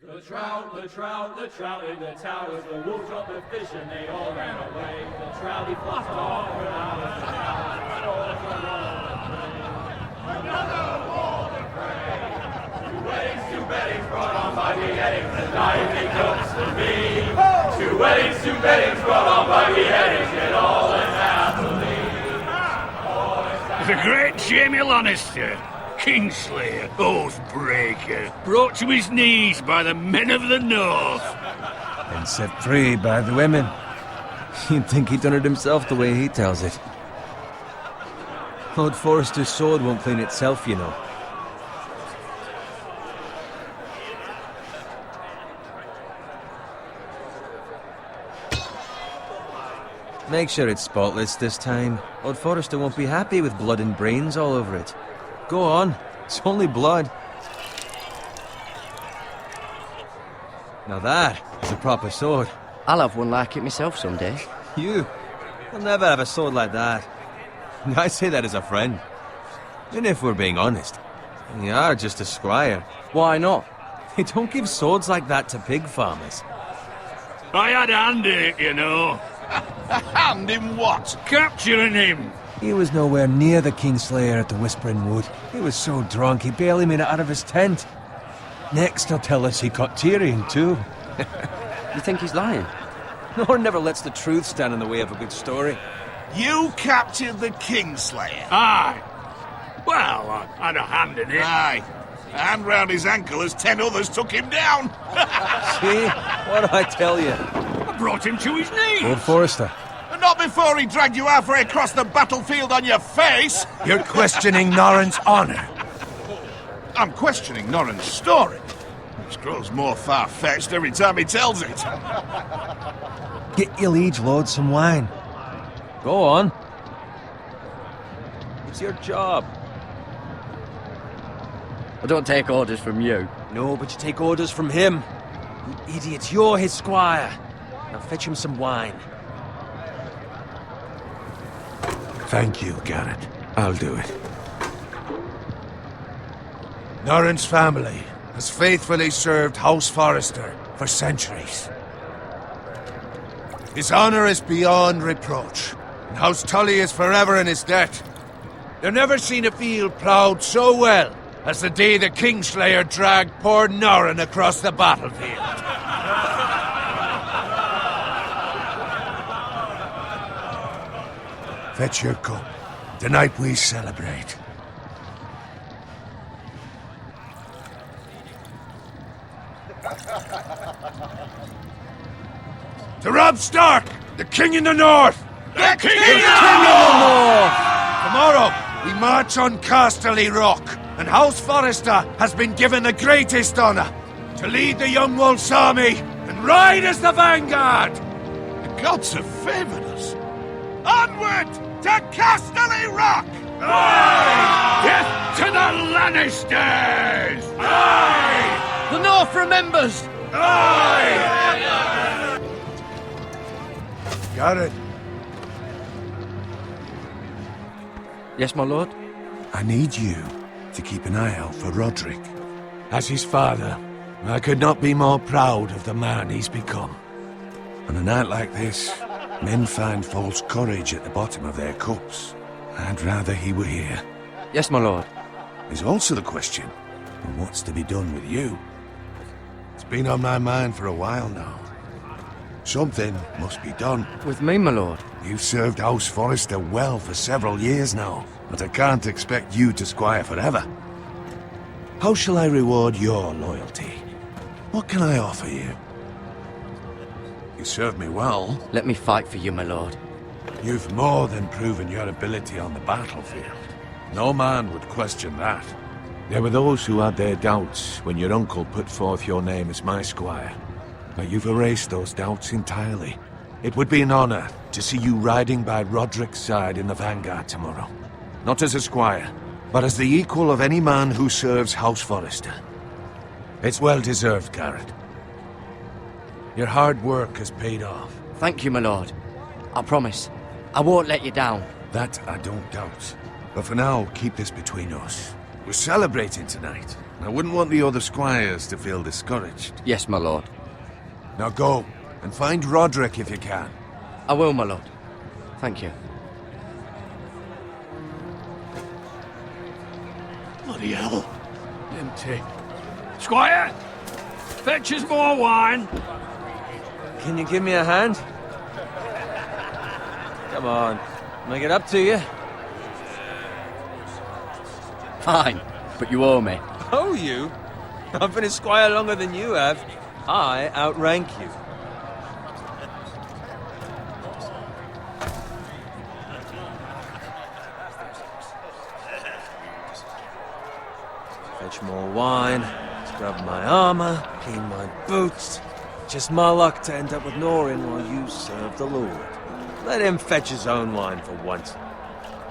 The trout in the towers, the wolves dropped the fish and they all ran away. The trout he flopped off and out of the another Walden prey. Two weddings brought on by beheadings, and nightly comes to me. Two weddings brought on by beheadings, yet all unhappily. The great Jamie Lannister, Kingslayer, Oathbreaker, brought to his knees by the men of the North. And set free by the women. You'd think he'd done it himself the way he tells it. Lord Forrester's sword won't clean itself, you know. Make sure it's spotless this time. Lord Forrester won't be happy with blood and brains all over it. Go on. It's only blood. Now that is a proper sword. I'll have one like it myself someday. You? You'll never have a sword like that. I say that as a friend. And if we're being honest, you are just a squire. Why not? They don't give swords like that to pig farmers. I had a hand in it, you know. A hand in what? Capturing him. He was nowhere near the Kingslayer at the Whispering Wood. He was so drunk he barely made it out of his tent. Next he'll tell us he caught Tyrion too. You think he's lying? Nor never lets the truth stand in the way of a good story. You captured the Kingslayer? Aye. Well, I had a hand in it. Aye. A hand round his ankle as 10 others took him down. See? What do I tell you? I brought him to his knees. Lord Forrester. And not before he dragged you halfway across the battlefield on your face. You're questioning Norrin's honor. I'm questioning Norrin's story, which grows more far-fetched every time he tells it. Get your liege lord some wine. Go on. It's your job. I don't take orders from you. No, but you take orders from him. You idiot, you're his squire. Now fetch him some wine. Thank you, Garrett. I'll do it. Norrin's family has faithfully served House Forrester for centuries. His honor is beyond reproach, and House Tully is forever in his debt. They've never seen a field ploughed so well as the day the Kingslayer dragged poor Norrin across the battlefield. Fetch your cup. Tonight we celebrate. To Robb Stark, the King in the North! The King in the North! Tomorrow, we march on Casterly Rock, and House Forrester has been given the greatest honor to lead the Young Wolf's army and ride as the vanguard! The gods have favored us. Onward to Casterly Rock! Aye! Death to the Lannisters! Aye! The North remembers! Aye! Garrett, Yes, my lord? I need you to keep an eye out for Roderick. As his father, I could not be more proud of the man he's become. On a night like this, men find false courage at the bottom of their cups. I'd rather he were here. Yes, my lord. There's also the question of what's to be done with you. It's been on my mind for a while now. Something must be done. With me, my lord? You've served House Forrester well for several years now, but I can't expect you to squire forever. How shall I reward your loyalty? What can I offer you? You served me well. Let me fight for you, my lord. You've more than proven your ability on the battlefield. No man would question that. There were those who had their doubts when your uncle put forth your name as my squire. But you've erased those doubts entirely. It would be an honor to see you riding by Roderick's side in the vanguard tomorrow. Not as a squire, but as the equal of any man who serves House Forrester. It's well deserved, Garrett. Your hard work has paid off. Thank you, my lord. I promise. I won't let you down. That I don't doubt. But for now, keep this between us. We're celebrating tonight. I wouldn't want the other squires to feel discouraged. Yes, my lord. Now go, and find Roderick if you can. I will, my lord. Thank you. Bloody hell. Empty. Squire! Fetch us more wine! Can you give me a hand? Come on. Make it up to you. Fine, but you owe me. Oh, you? I've been a squire longer than you have. I outrank you. Fetch more wine, scrub my armor, clean my boots. Just my luck to end up with Norin while you serve the Lord. Let him fetch his own wine for once.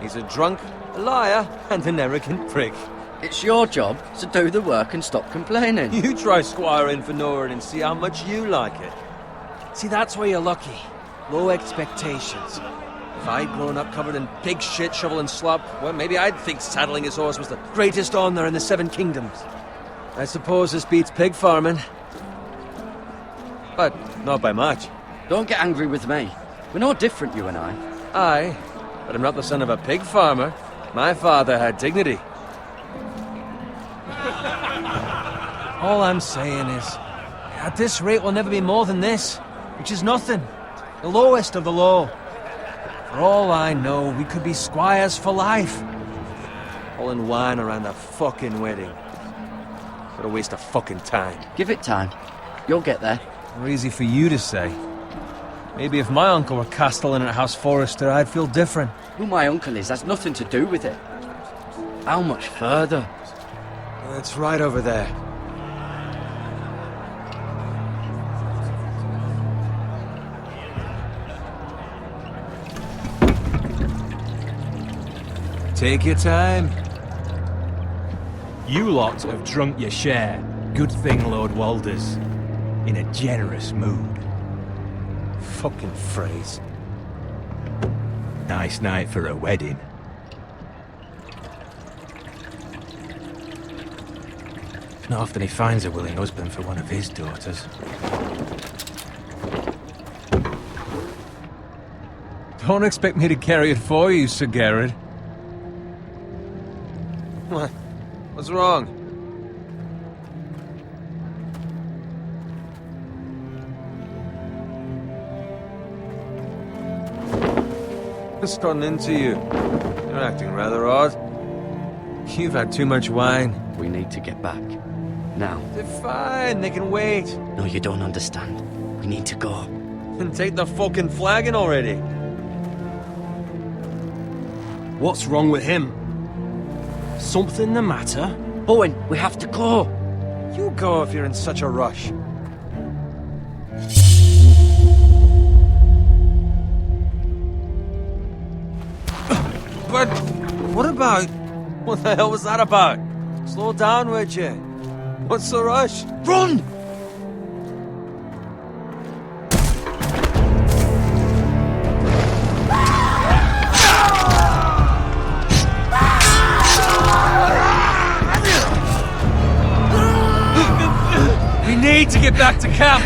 He's a drunk, a liar, and an arrogant prick. It's your job to do the work and stop complaining. You try squiring for Norin and see how much you like it. See, that's where you're lucky. Low expectations. If I'd grown up covered in pig shit, shovel and slop, well, maybe I'd think saddling his horse was the greatest honor in the Seven Kingdoms. I suppose this beats pig farming. But not by much. Don't get angry with me. We're no different, you and I. Aye, but I'm not the son of a pig farmer. My father had dignity. All I'm saying is, at this rate we'll never be more than this, which is nothing. The lowest of the low. For all I know, we could be squires for life. Pulling wine around a fucking wedding. What a waste of fucking time. Give it time. You'll get there. More easy for you to say. Maybe if my uncle were castellan at House Forrester, I'd feel different. Who my uncle is has nothing to do with it. How much further? It's right over there. Take your time. You lot have drunk your share. Good thing Lord Walder's in a generous mood. Fucking phrase. Nice night for a wedding. Not often he finds a willing husband for one of his daughters. Don't expect me to carry it for you, Sir Garrett. What? What's wrong? What's gotten into you? You're acting rather odd. You've had too much wine. We need to get back. Now. They're fine, they can wait. No, you don't understand. We need to go. And take the fucking flagon already. What's wrong with him? Something the matter? Owen, we have to go. You go if you're in such a rush. But what about... What the hell was that about? Slow down, would you? What's the rush? Run! We need to get back to camp!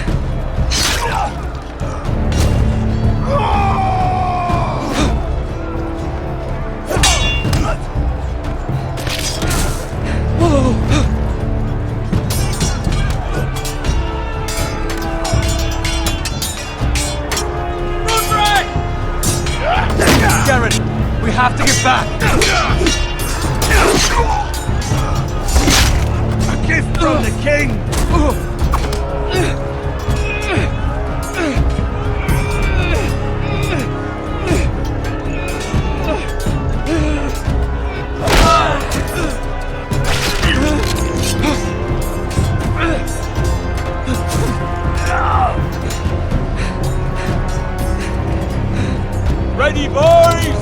Garrett, we have to get back! A gift from the king! Ready, boys!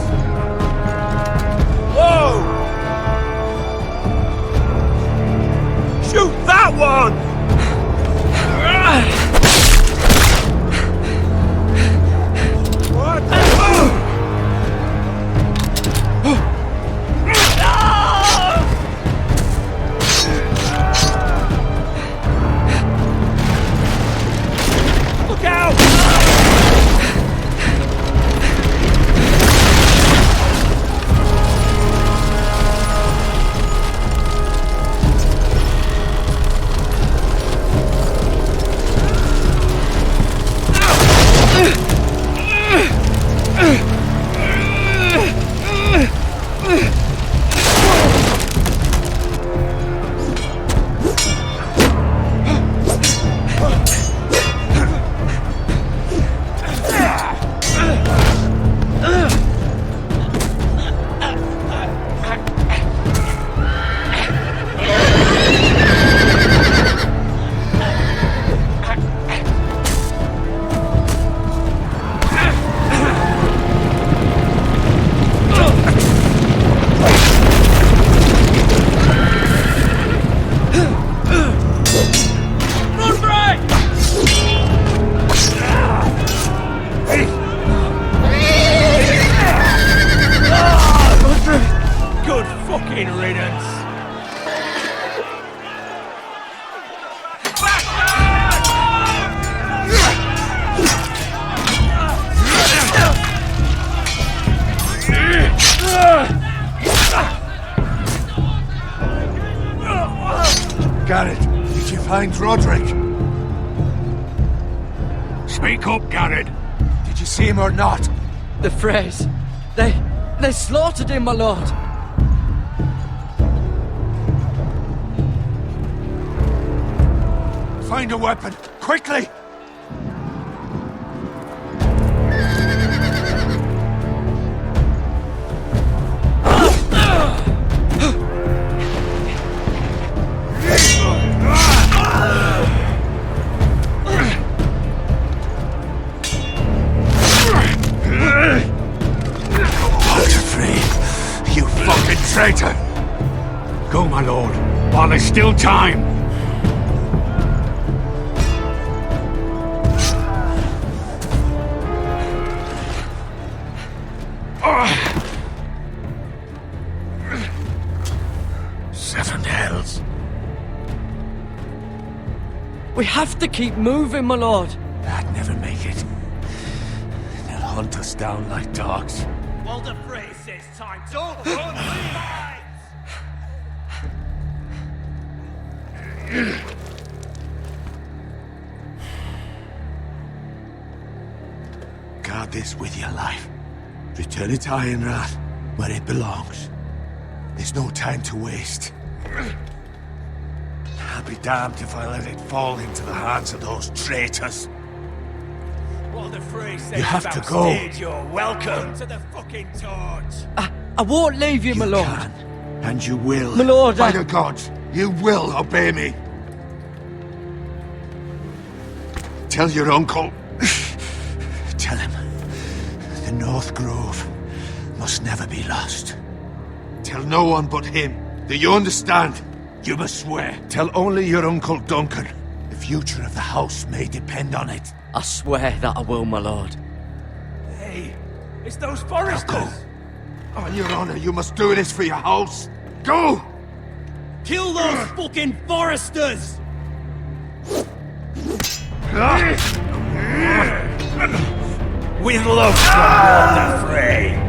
Whoa! Shoot that one! Garrett, did you find Roderick? Speak up, Garrett. Did you see him or not? The Freys. They slaughtered him, my lord. Find a weapon, quickly! You fucking traitor! Go, my lord, while there's still time. Seven hells. We have to keep moving, my lord. I'd never make it. They'll hunt us down like dogs. Walder Frey says time to run. Guard this with your life. Return it to Ironrath, where it belongs. There's no time to waste. I'll be damned if I let it fall into the hands of those traitors. Walder Frey says You have to go. You're welcome to the fucking torch. I won't leave you, my You lord. can, and you will. My lord, By the gods, you will obey me! Tell your uncle. Tell him, the North Grove must never be lost. Tell no one but him. Do you understand? You must swear. Tell only your Uncle Duncan. The future of the house may depend on it. I swear that I will, my lord. Hey, it's those foresters. Go. On your honor, you must do this for your house. Go! Kill those fucking foresters. With love from Walder Frey.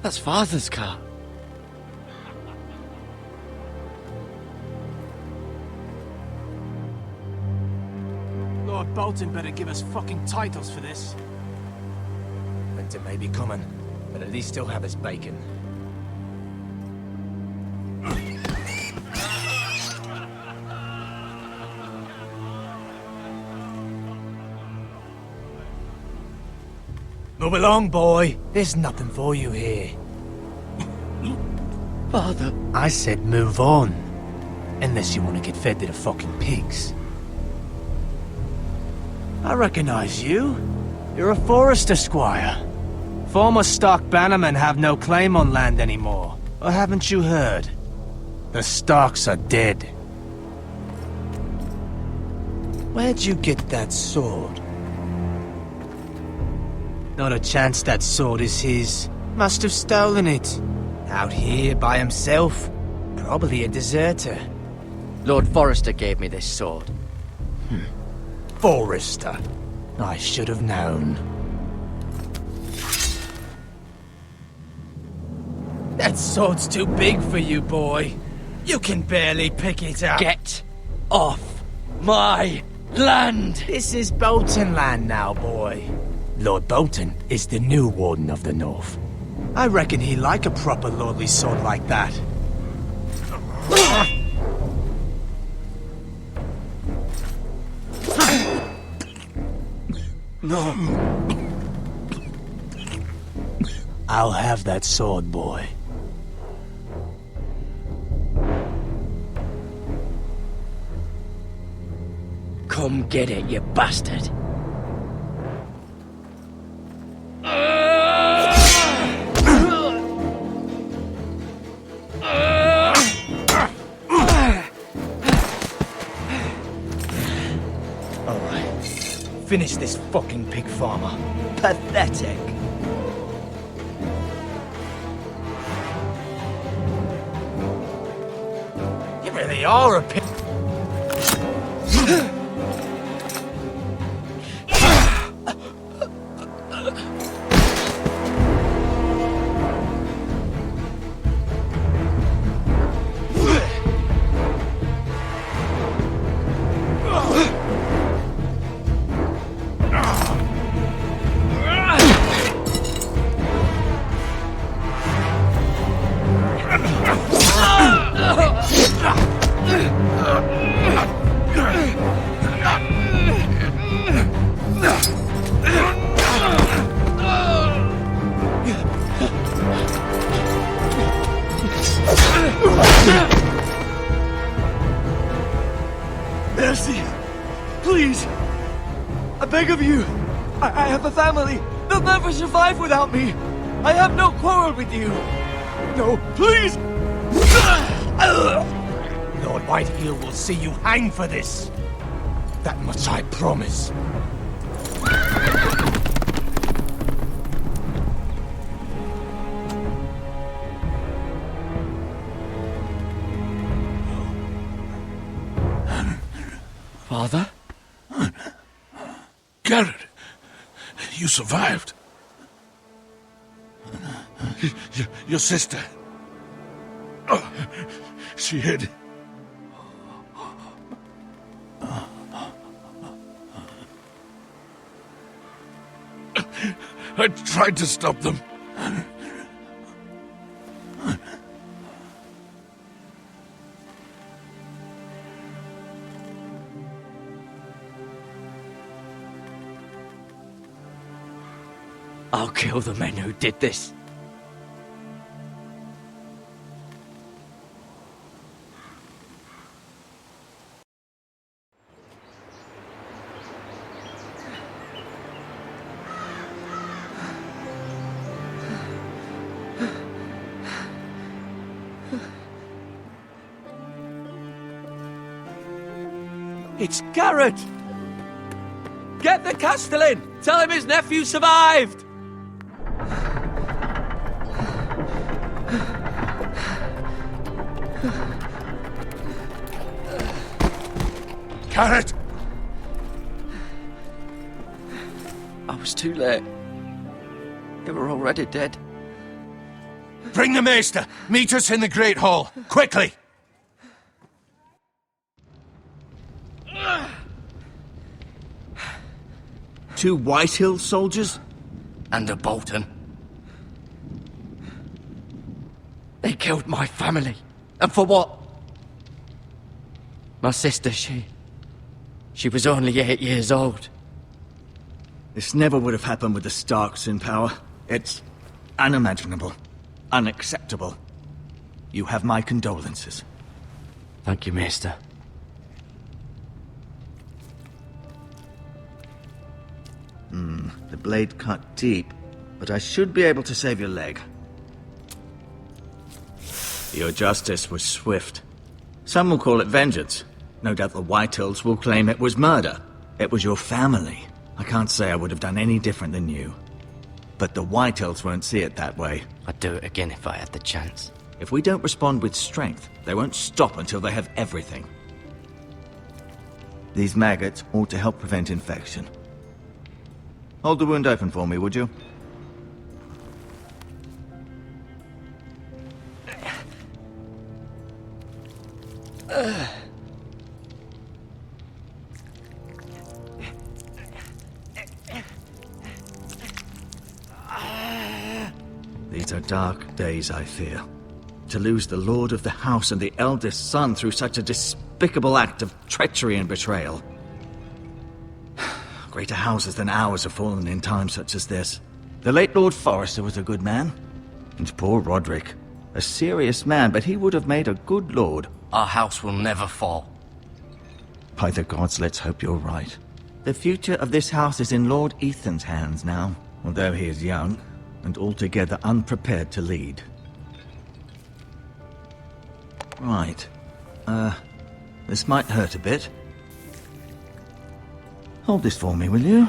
That's Father's car. Lord Bolton better give us fucking titles for this. Winter may be coming, but at least he'll have his bacon. Move along, boy. There's nothing for you here. Father. I said move on. Unless you want to get fed to the fucking pigs. I recognize you. You're a Forrester squire. Former Stark bannermen have no claim on land anymore. Or haven't you heard? The Starks are dead. Where'd you get that sword? Not a chance that sword is his. Must have stolen it. Out here by himself. Probably a deserter. Lord Forrester gave me this sword. Forrester. I should have known. That sword's too big for you, boy. You can barely pick it up. Get off my land! This is Bolton land now, boy. Lord Bolton is the new Warden of the North. I reckon he'd like a proper lordly sword like that. No. I'll have that sword, boy. Come get it, you bastard! Finish this fucking pig farmer. Pathetic. You really are a pig. Mercy! Please! I beg of you! I have a family! They'll never survive without me! I have no quarrel with you! No, please! Lord Whitehill will see you hang for this. That much I promise. Father? Garrett, you survived. Your sister. Oh, she hid. I tried to stop them. I'll kill the men who did this. It's Garrett! Get the Castellan! Tell him his nephew survived! Garrett! I was too late. They were already dead. Bring the maester! Meet us in the Great Hall, quickly! 2 Whitehill soldiers? And a Bolton. They killed my family. And for what? My sister, she was only 8 years old. This never would have happened with the Starks in power. It's unimaginable. Unacceptable. You have my condolences. Thank you, Maester. The blade cut deep, but I should be able to save your leg. Your justice was swift. Some will call it vengeance. No doubt the Whitehills will claim it was murder. It was your family. I can't say I would have done any different than you. But the Whitehills won't see it that way. I'd do it again if I had the chance. If we don't respond with strength, they won't stop until they have everything. These maggots ought to help prevent infection. Hold the wound open for me, would you? These are dark days, I fear. To lose the lord of the house and the eldest son through such a despicable act of treachery and betrayal. Greater houses than ours have fallen in times such as this. The late Lord Forrester was a good man. And poor Roderick. A serious man, but he would have made a good lord. Our house will never fall. By the gods, let's hope you're right. The future of this house is in Lord Ethan's hands now, although he is young and altogether unprepared to lead. Right. This might hurt a bit. Hold this for me, will you?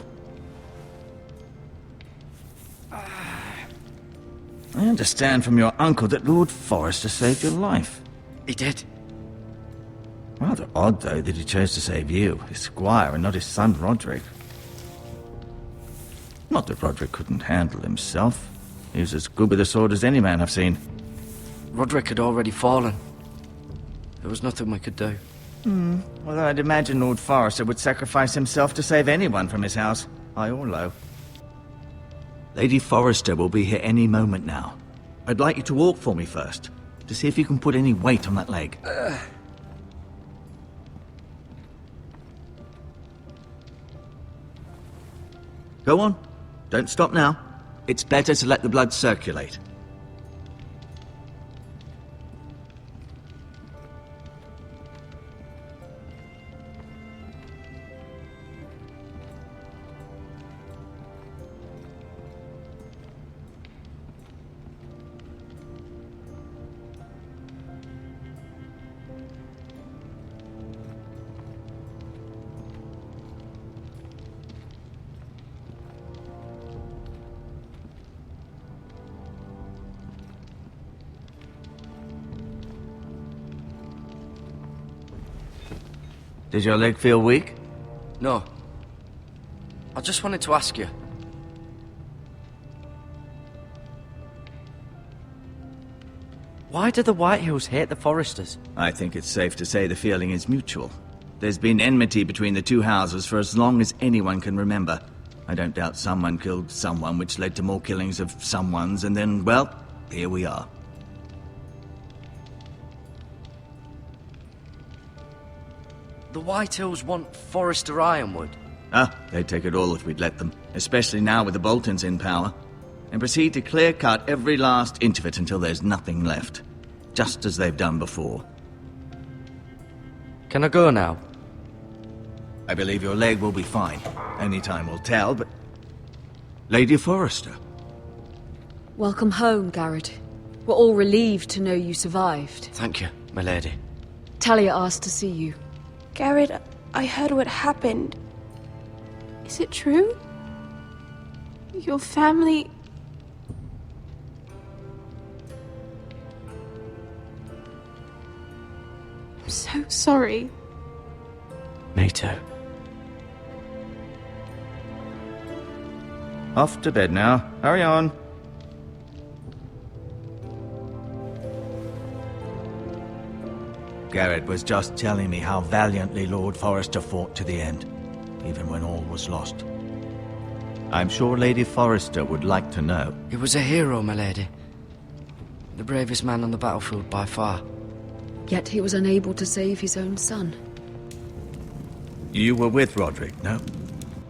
I understand from your uncle that Lord Forrester saved your life. He did. Rather odd, though, that he chose to save you, his squire, and not his son Roderick. Not that Roderick couldn't handle himself. He was as good with a sword as any man I've seen. Roderick had already fallen. There was nothing we could do. Well, I'd imagine Lord Forrester would sacrifice himself to save anyone from his house, high or low. Lady Forrester will be here any moment now. I'd like you to walk for me first, to see if you can put any weight on that leg. Go on. Don't stop now. It's better to let the blood circulate. Does your leg feel weak? No. I just wanted to ask you. Why do the Whitehills hate the Forresters? I think it's safe to say the feeling is mutual. There's been enmity between the two houses for as long as anyone can remember. I don't doubt someone killed someone, which led to more killings of someones, and then, well, here we are. The Whitehills want Forrester Ironwood. They'd take it all if we'd let them, especially now with the Boltons in power, and proceed to clear-cut every last inch of it until there's nothing left, just as they've done before. Can I go now? I believe your leg will be fine. Only time will tell, but... Lady Forrester. Welcome home, Garrett. We're all relieved to know you survived. Thank you, my lady. Talia asked to see you. Garrett, I heard what happened. Is it true? Your family... I'm so sorry. Me too. Off to bed now. Hurry on. Garrett was just telling me how valiantly Lord Forrester fought to the end, even when all was lost. I'm sure Lady Forrester would like to know. He was a hero, my lady. The bravest man on the battlefield by far. Yet he was unable to save his own son. You were with Roderick, no?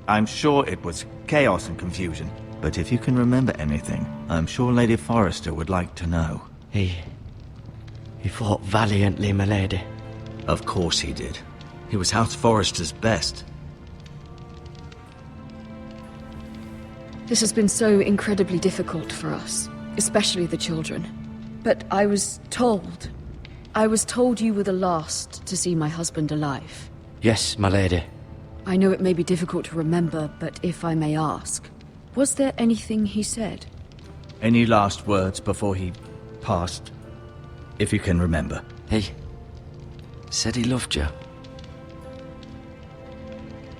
I'm sure it was chaos and confusion. But if you can remember anything, I'm sure Lady Forrester would like to know. He fought valiantly, my lady. Of course he did. He was House Forrester's best. This has been so incredibly difficult for us, especially the children. But I was told you were the last to see my husband alive. Yes, my lady. I know it may be difficult to remember, but if I may ask, was there anything he said? Any last words before he passed? If you can remember. He said he loved you.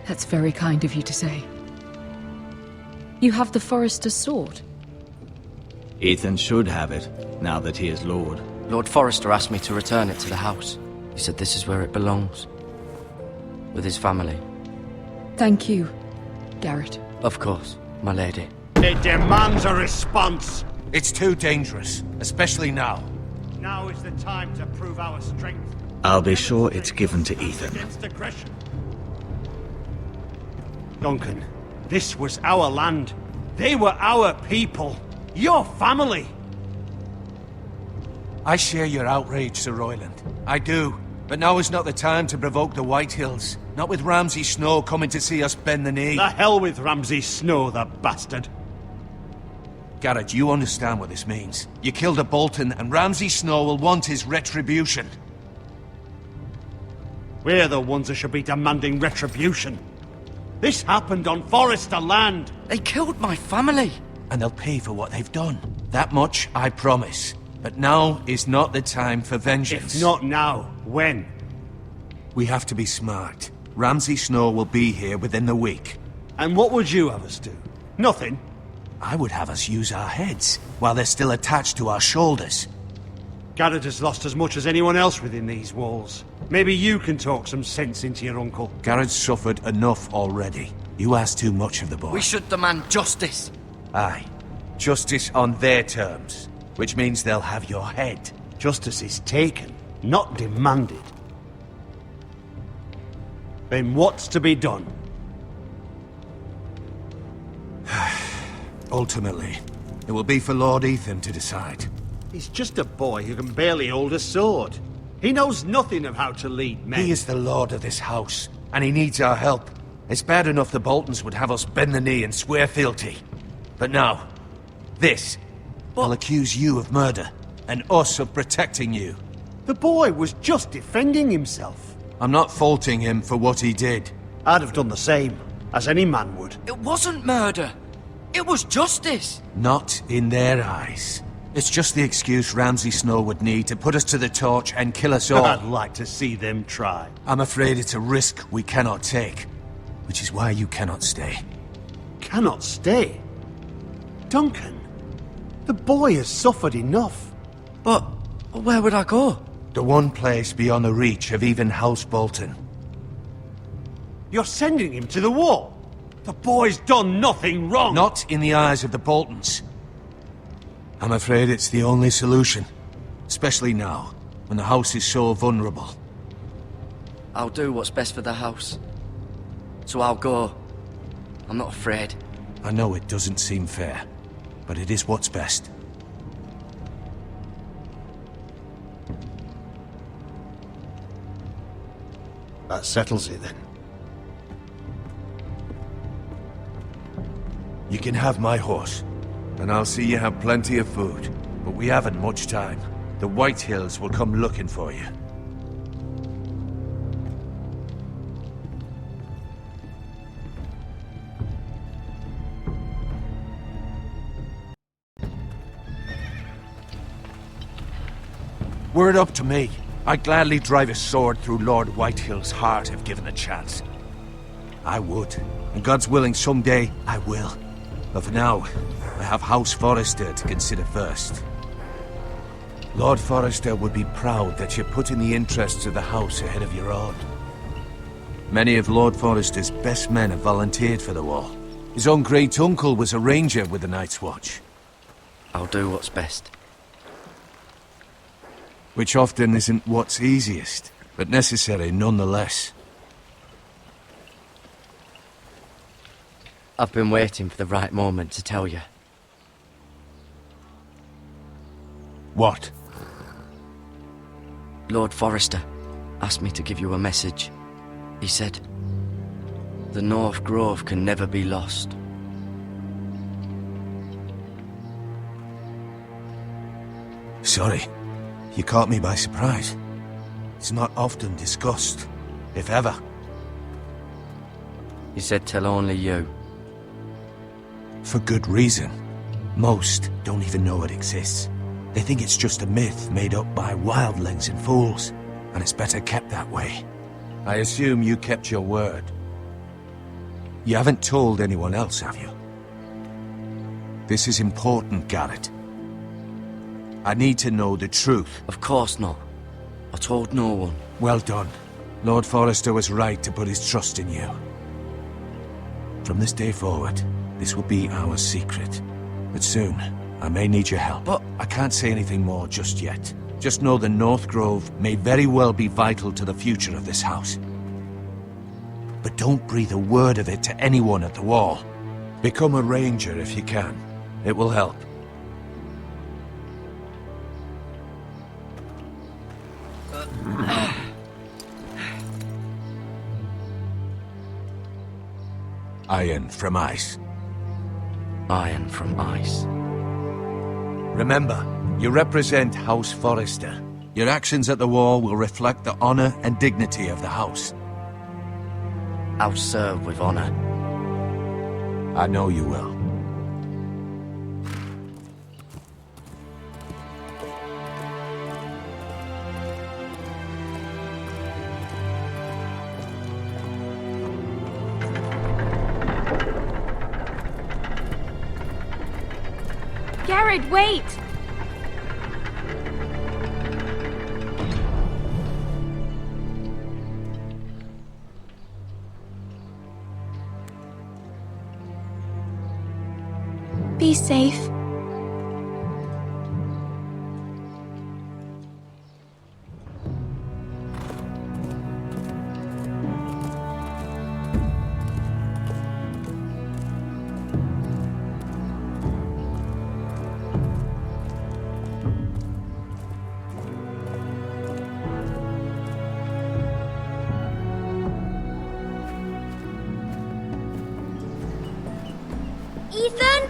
That's very kind of you to say. You have the Forrester's sword. Ethan should have it, now that he is Lord. Lord Forrester asked me to return it to the house. He said this is where it belongs. With his family. Thank you, Garrett. Of course, my lady. It demands a response. It's too dangerous, especially now. Now is the time to prove our strength. I'll be sure it's given to Ethan. Against aggression. Duncan, this was our land. They were our people. Your family. I share your outrage, Sir Royland. I do. But now is not the time to provoke the Whitehills. Not with Ramsay Snow coming to see us bend the knee. The hell with Ramsay Snow, the bastard. Garrett, you understand what this means. You killed a Bolton, and Ramsay Snow will want his retribution. We're the ones that should be demanding retribution. This happened on Forrester land. They killed my family. And they'll pay for what they've done. That much, I promise. But now is not the time for vengeance. If not now, when? We have to be smart. Ramsay Snow will be here within the week. And what would you have us do? Nothing? I would have us use our heads, while they're still attached to our shoulders. Garrett has lost as much as anyone else within these walls. Maybe you can talk some sense into your uncle. Garrett's suffered enough already. You ask too much of the boy. We should demand justice. Aye. Justice on their terms. Which means they'll have your head. Justice is taken, not demanded. Then what's to be done? Ultimately, it will be for Lord Ethan to decide. He's just a boy who can barely hold a sword. He knows nothing of how to lead men. He is the lord of this house, and he needs our help. It's bad enough the Boltons would have us bend the knee and swear fealty. But now, this will accuse you of murder, and us of protecting you. The boy was just defending himself. I'm not faulting him for what he did. I'd have done the same, as any man would. It wasn't murder. It was justice. Not in their eyes. It's just the excuse Ramsay Snow would need to put us to the torch and kill us all. I'd like to see them try. I'm afraid it's a risk we cannot take, which is why you cannot stay. Cannot stay? Duncan, the boy has suffered enough. But where would I go? The one place beyond the reach of even House Bolton. You're sending him to the wall? The boy's done nothing wrong! Not in the eyes of the Boltons. I'm afraid it's the only solution. Especially now, when the house is so vulnerable. I'll do what's best for the house. So I'll go. I'm not afraid. I know it doesn't seem fair, but it is what's best. That settles it then. You can have my horse, and I'll see you have plenty of food. But we haven't much time. The Whitehills will come looking for you. Were it up to me, I'd gladly drive a sword through Lord Whitehill's heart if given a chance. I would, and God's willing someday I will. But for now, I have House Forrester to consider first. Lord Forrester would be proud that you're putting the interests of the house ahead of your own. Many of Lord Forrester's best men have volunteered for the war. His own great-uncle was a ranger with the Night's Watch. I'll do what's best. Which often isn't what's easiest, but necessary nonetheless. I've been waiting for the right moment to tell you. What? Lord Forrester asked me to give you a message. He said, the North Grove can never be lost. Sorry, you caught me by surprise. It's not often discussed, if ever. He said tell only you. For good reason. Most don't even know it exists. They think it's just a myth made up by wildlings and fools, and it's better kept that way. I assume you kept your word. You haven't told anyone else, have you? This is important, Garrett. I need to know the truth. Of course not. I told no one. Well done. Lord Forrester was right to put his trust in you. From this day forward, this will be our secret. But soon, I may need your help. But I can't say anything more just yet. Just know the North Grove may very well be vital to the future of this house. But don't breathe a word of it to anyone at the Wall. Become a ranger if you can. It will help. Iron from ice. Iron from ice. Remember, you represent House Forrester. Your actions at the Wall will reflect the honor and dignity of the house. I'll serve with honor. I know you will. Garrett, wait! Be safe. Ethan?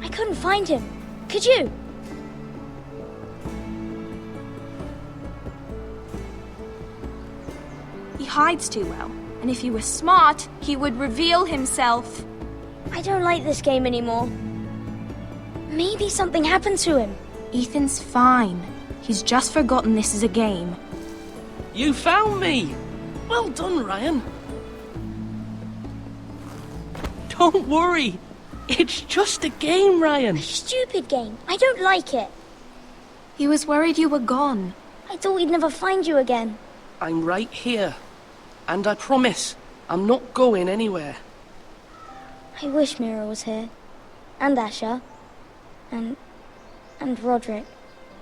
I couldn't find him. Could you? He hides too well, and if he were smart, he would reveal himself. I don't like this game anymore. Maybe something happened to him. Ethan's fine. He's just forgotten this is a game. You found me! Well done, Ryan. Don't worry. It's just a game, Ryan. A stupid game. I don't like it. He was worried you were gone. I thought we'd never find you again. I'm right here. And I promise, I'm not going anywhere. I wish Mira was here. And Asher. And Roderick.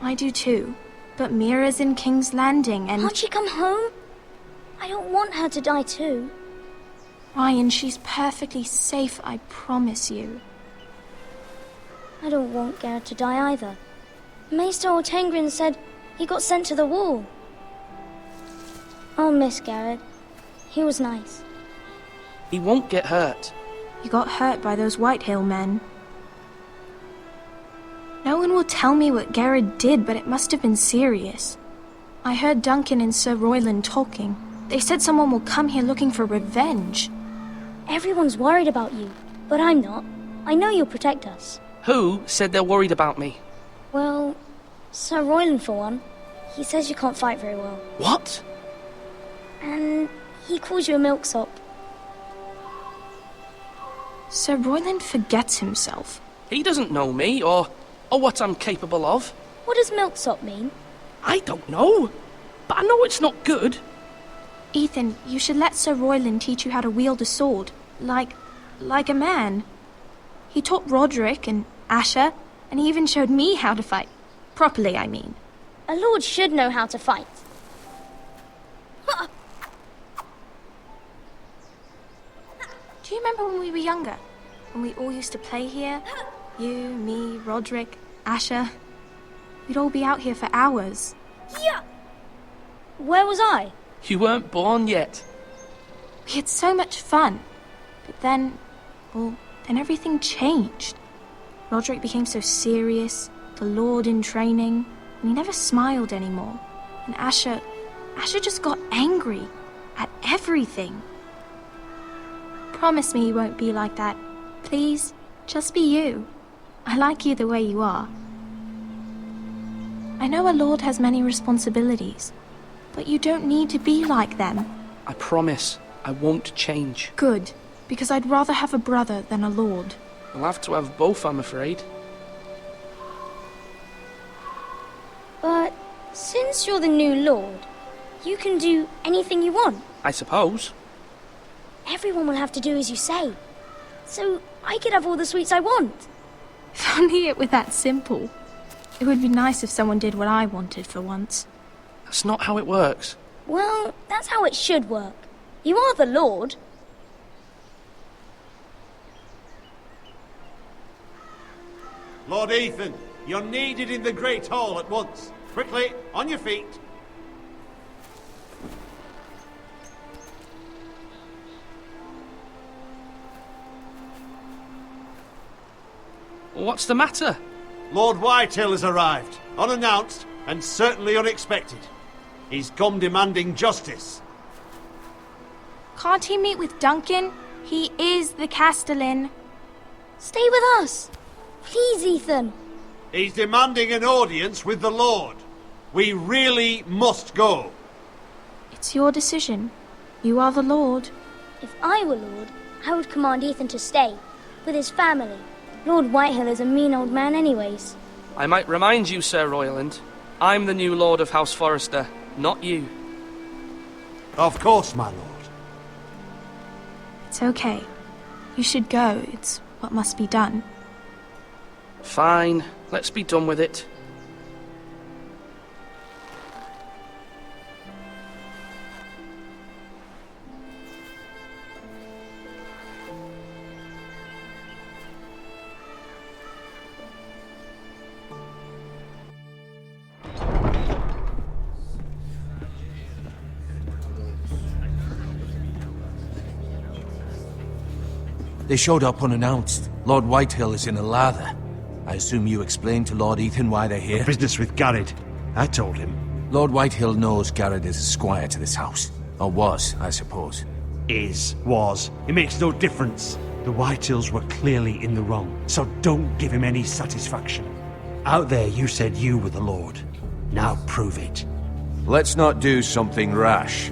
I do too. But Mira's in King's Landing and... Can't she come home? I don't want her to die too. Ryan, she's perfectly safe, I promise you. I don't want Garrett to die either. Maester Ortengrin said he got sent to the Wall. I'll miss Garrett. He was nice. He won't get hurt. He got hurt by those Whitehill men. No one will tell me what Garrett did, but it must have been serious. I heard Duncan and Sir Royland talking. They said someone will come here looking for revenge. Everyone's worried about you, but I'm not. I know you'll protect us. Who said they're worried about me? Well, Sir Royland for one. He says you can't fight very well. What? And he calls you a milksop. Sir Royland forgets himself. He doesn't know me, or what I'm capable of. What does milksop mean? I don't know, but I know it's not good. Ethan, you should let Sir Royland teach you how to wield a sword. Like a man. He taught Roderick and Asher, and he even showed me how to fight. Properly, I mean. A lord should know how to fight. Do you remember when we were younger? When we all used to play here? You, me, Roderick, Asher. We'd all be out here for hours. Yeah! Where was I? You weren't born yet. We had so much fun. But then everything changed. Roderick became so serious, the Lord in training, and he never smiled anymore. And Asher just got angry at everything. Promise me you won't be like that. Please, just be you. I like you the way you are. I know a lord has many responsibilities, but you don't need to be like them. I promise I won't change. Good, because I'd rather have a brother than a lord. I'll have to have both, I'm afraid. But since you're the new lord, you can do anything you want. I suppose. Everyone will have to do as you say. So I could have all the sweets I want. If only it were that simple. It would be nice if someone did what I wanted for once. That's not how it works. Well, that's how it should work. You are the lord. Lord Ethan, you're needed in the Great Hall at once. Quickly, on your feet. What's the matter? Lord Whitehill has arrived, unannounced and certainly unexpected. He's come demanding justice. Can't he meet with Duncan? He is the Castellan. Stay with us. Please, Ethan. He's demanding an audience with the Lord. We really must go. It's your decision. You are the Lord. If I were Lord, I would command Ethan to stay, with his family. Lord Whitehill is a mean old man anyways. I might remind you, Sir Royland, I'm the new Lord of House Forrester, not you. Of course, my lord. It's okay. You should go. It's what must be done. Fine, let's be done with it. They showed up unannounced. Lord Whitehill is in a lather. I assume you explained to Lord Ethan why they're here? Business with Garrett. I told him. Lord Whitehill knows Garrett is a squire to this house. Or was, I suppose. Was. It makes no difference. The Whitehills were clearly in the wrong, so don't give him any satisfaction. Out there you said you were the Lord. Now prove it. Let's not do something rash.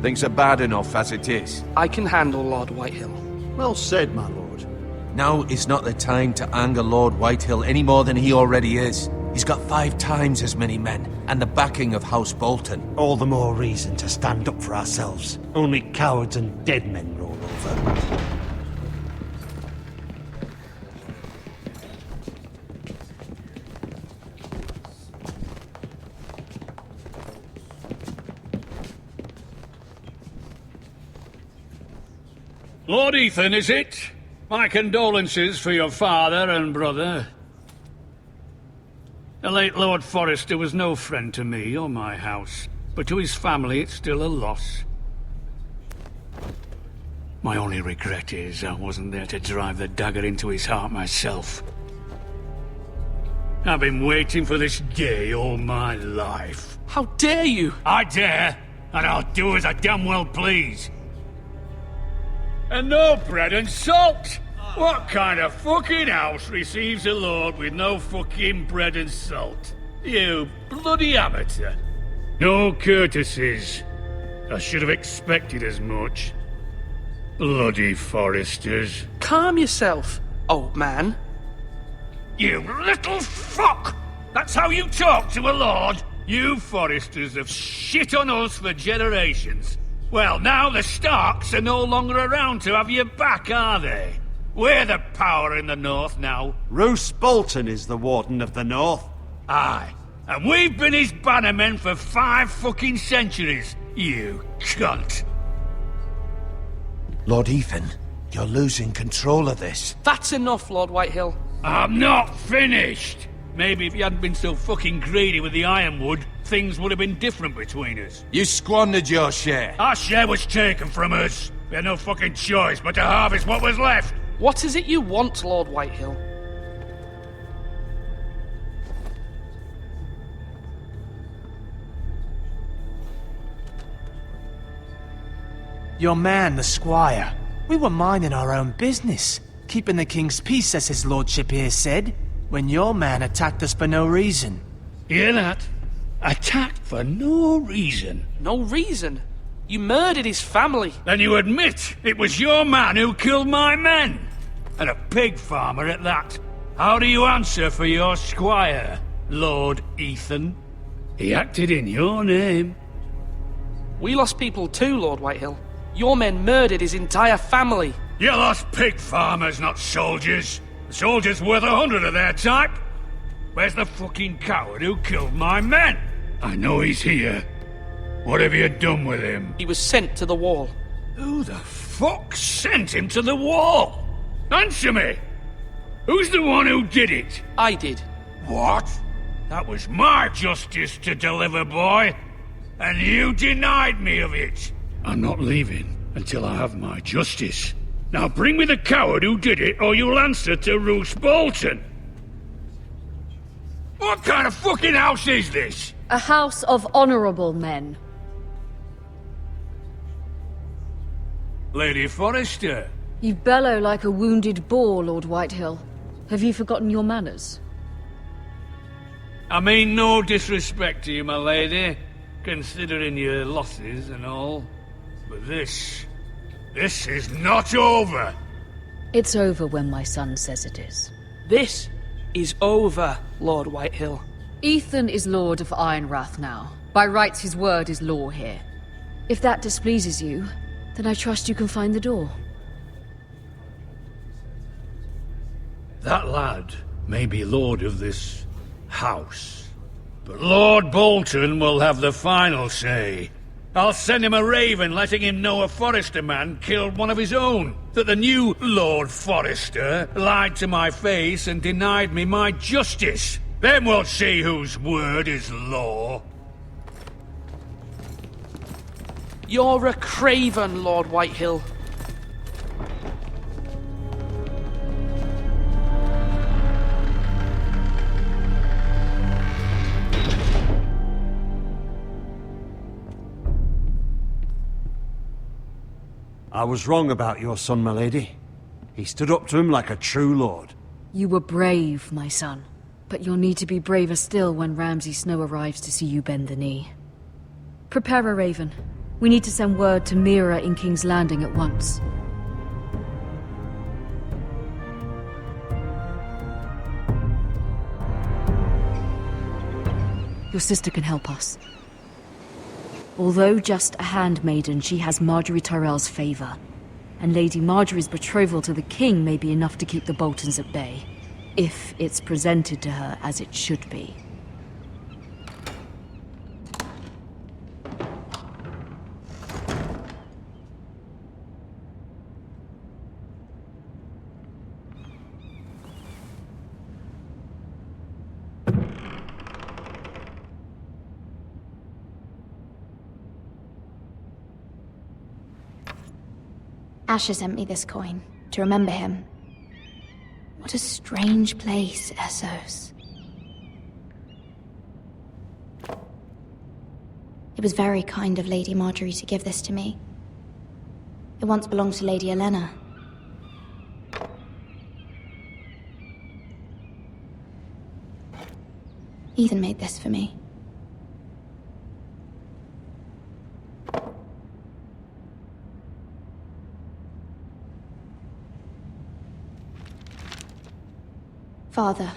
Things are bad enough as it is. I can handle Lord Whitehill. Well said, my lord. Now is not the time to anger Lord Whitehill any more than he already is. He's got 5 times as many men, and the backing of House Bolton. All the more reason to stand up for ourselves. Only cowards and dead men roll over. Lord Ethan, is it? My condolences for your father and brother. The late Lord Forrester was no friend to me or my house, but to his family it's still a loss. My only regret is I wasn't there to drive the dagger into his heart myself. I've been waiting for this day all my life. How dare you? I dare, and I'll do as I damn well please. And no bread and salt! What kind of fucking house receives a lord with no fucking bread and salt? You bloody amateur. No courtesies. I should have expected as much. Bloody Foresters. Calm yourself, old man. You little fuck! That's how you talk to a lord? You Foresters have shit on us for generations. Well, now the Starks are no longer around to have your back, are they? We're the power in the north now. Roose Bolton is the Warden of the North. Aye. And we've been his bannermen for 5 fucking centuries, you cunt. Lord Ethan, you're losing control of this. That's enough, Lord Whitehill. I'm not finished! Maybe if you hadn't been so fucking greedy with the ironwood, things would have been different between us. You squandered your share. Our share was taken from us. We had no fucking choice but to harvest what was left. What is it you want, Lord Whitehill? Your man, the squire. We were minding our own business, keeping the king's peace, as his lordship here said, when your man attacked us for no reason. Hear that? Attacked for no reason. No reason? You murdered his family. Then you admit it was your man who killed my men. And a pig farmer at that. How do you answer for your squire, Lord Ethan? He acted in your name. We lost people too, Lord Whitehill. Your men murdered his entire family. You lost pig farmers, not soldiers. The soldiers worth 100 of their type. Where's the fucking coward who killed my men? I know he's here. What have you done with him? He was sent to the wall. Who the fuck sent him to the wall? Answer me! Who's the one who did it? I did. What? That was my justice to deliver, boy. And you denied me of it. I'm not leaving until I have my justice. Now bring me the coward who did it, or you'll answer to Roose Bolton. What kind of fucking house is this? A house of honorable men. Lady Forrester. You bellow like a wounded boar, Lord Whitehill. Have you forgotten your manners? I mean no disrespect to you, my lady, considering your losses and all. But this is not over. It's over when my son says it is. This is over, Lord Whitehill. Ethan is Lord of Ironrath now. By rights, his word is law here. If that displeases you, then I trust you can find the door. That lad may be lord of this house, but Lord Bolton will have the final say. I'll send him a raven letting him know a Forrester man killed one of his own, that the new Lord Forrester lied to my face and denied me my justice. Then we'll see whose word is law. You're a craven, Lord Whitehill. I was wrong about your son, my lady. He stood up to him like a true lord. You were brave, my son. But you'll need to be braver still when Ramsay Snow arrives to see you bend the knee. Prepare a raven. We need to send word to Mira in King's Landing at once. Your sister can help us. Although just a handmaiden, she has Marjorie Tyrell's favor. And Lady Marjorie's betrothal to the king may be enough to keep the Boltons at bay. If it's presented to her as it should be. Asher sent me this coin to remember him. What a strange place, Essos. It was very kind of Lady Marjorie to give this to me. It once belonged to Lady Elena. Ethan made this for me. Father,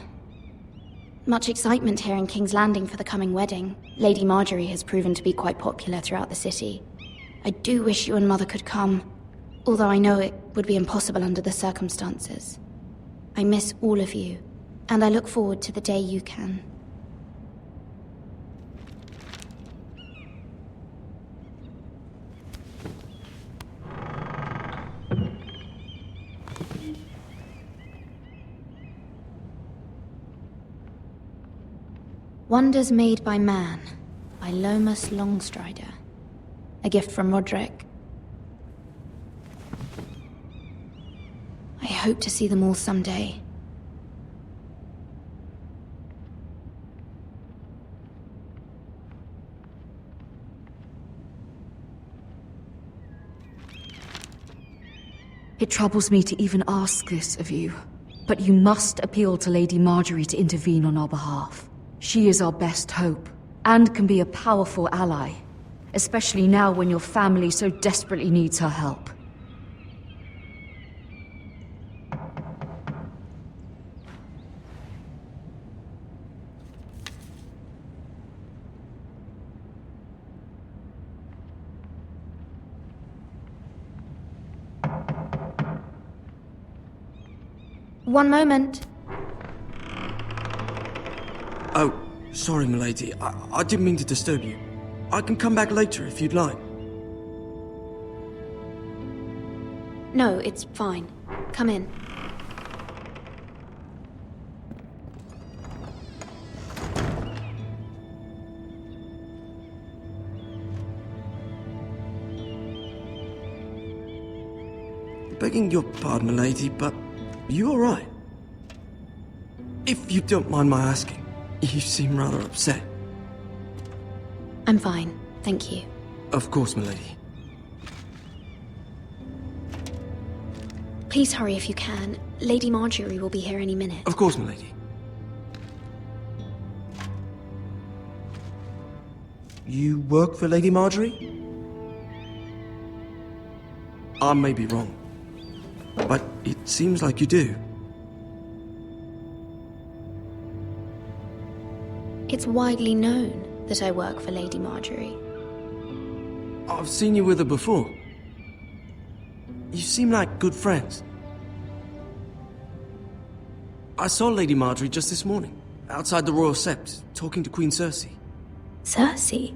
much excitement here in King's Landing for the coming wedding. Lady Marjorie has proven to be quite popular throughout the city. I do wish you and Mother could come, although I know it would be impossible under the circumstances. I miss all of you, and I look forward to the day you can. Wonders Made by Man, by Lomas Longstrider. A gift from Roderick. I hope to see them all someday. It troubles me to even ask this of you, but you must appeal to Lady Marjorie to intervene on our behalf. She is our best hope, and can be a powerful ally, especially now when your family so desperately needs her help. One moment. Oh, sorry, milady. I didn't mean to disturb you. I can come back later if you'd like. No, it's fine. Come in. Begging your pardon, milady, but you all right? If you don't mind my asking, you seem rather upset. I'm fine, thank you. Of course, milady. Please hurry if you can. Lady Marjorie will be here any minute. Of course, milady. You work for Lady Marjorie? I may be wrong, but it seems like you do. It's widely known that I work for Lady Marjorie. I've seen you with her before. You seem like good friends. I saw Lady Marjorie just this morning, outside the Royal Sept, talking to Queen Cersei. Cersei?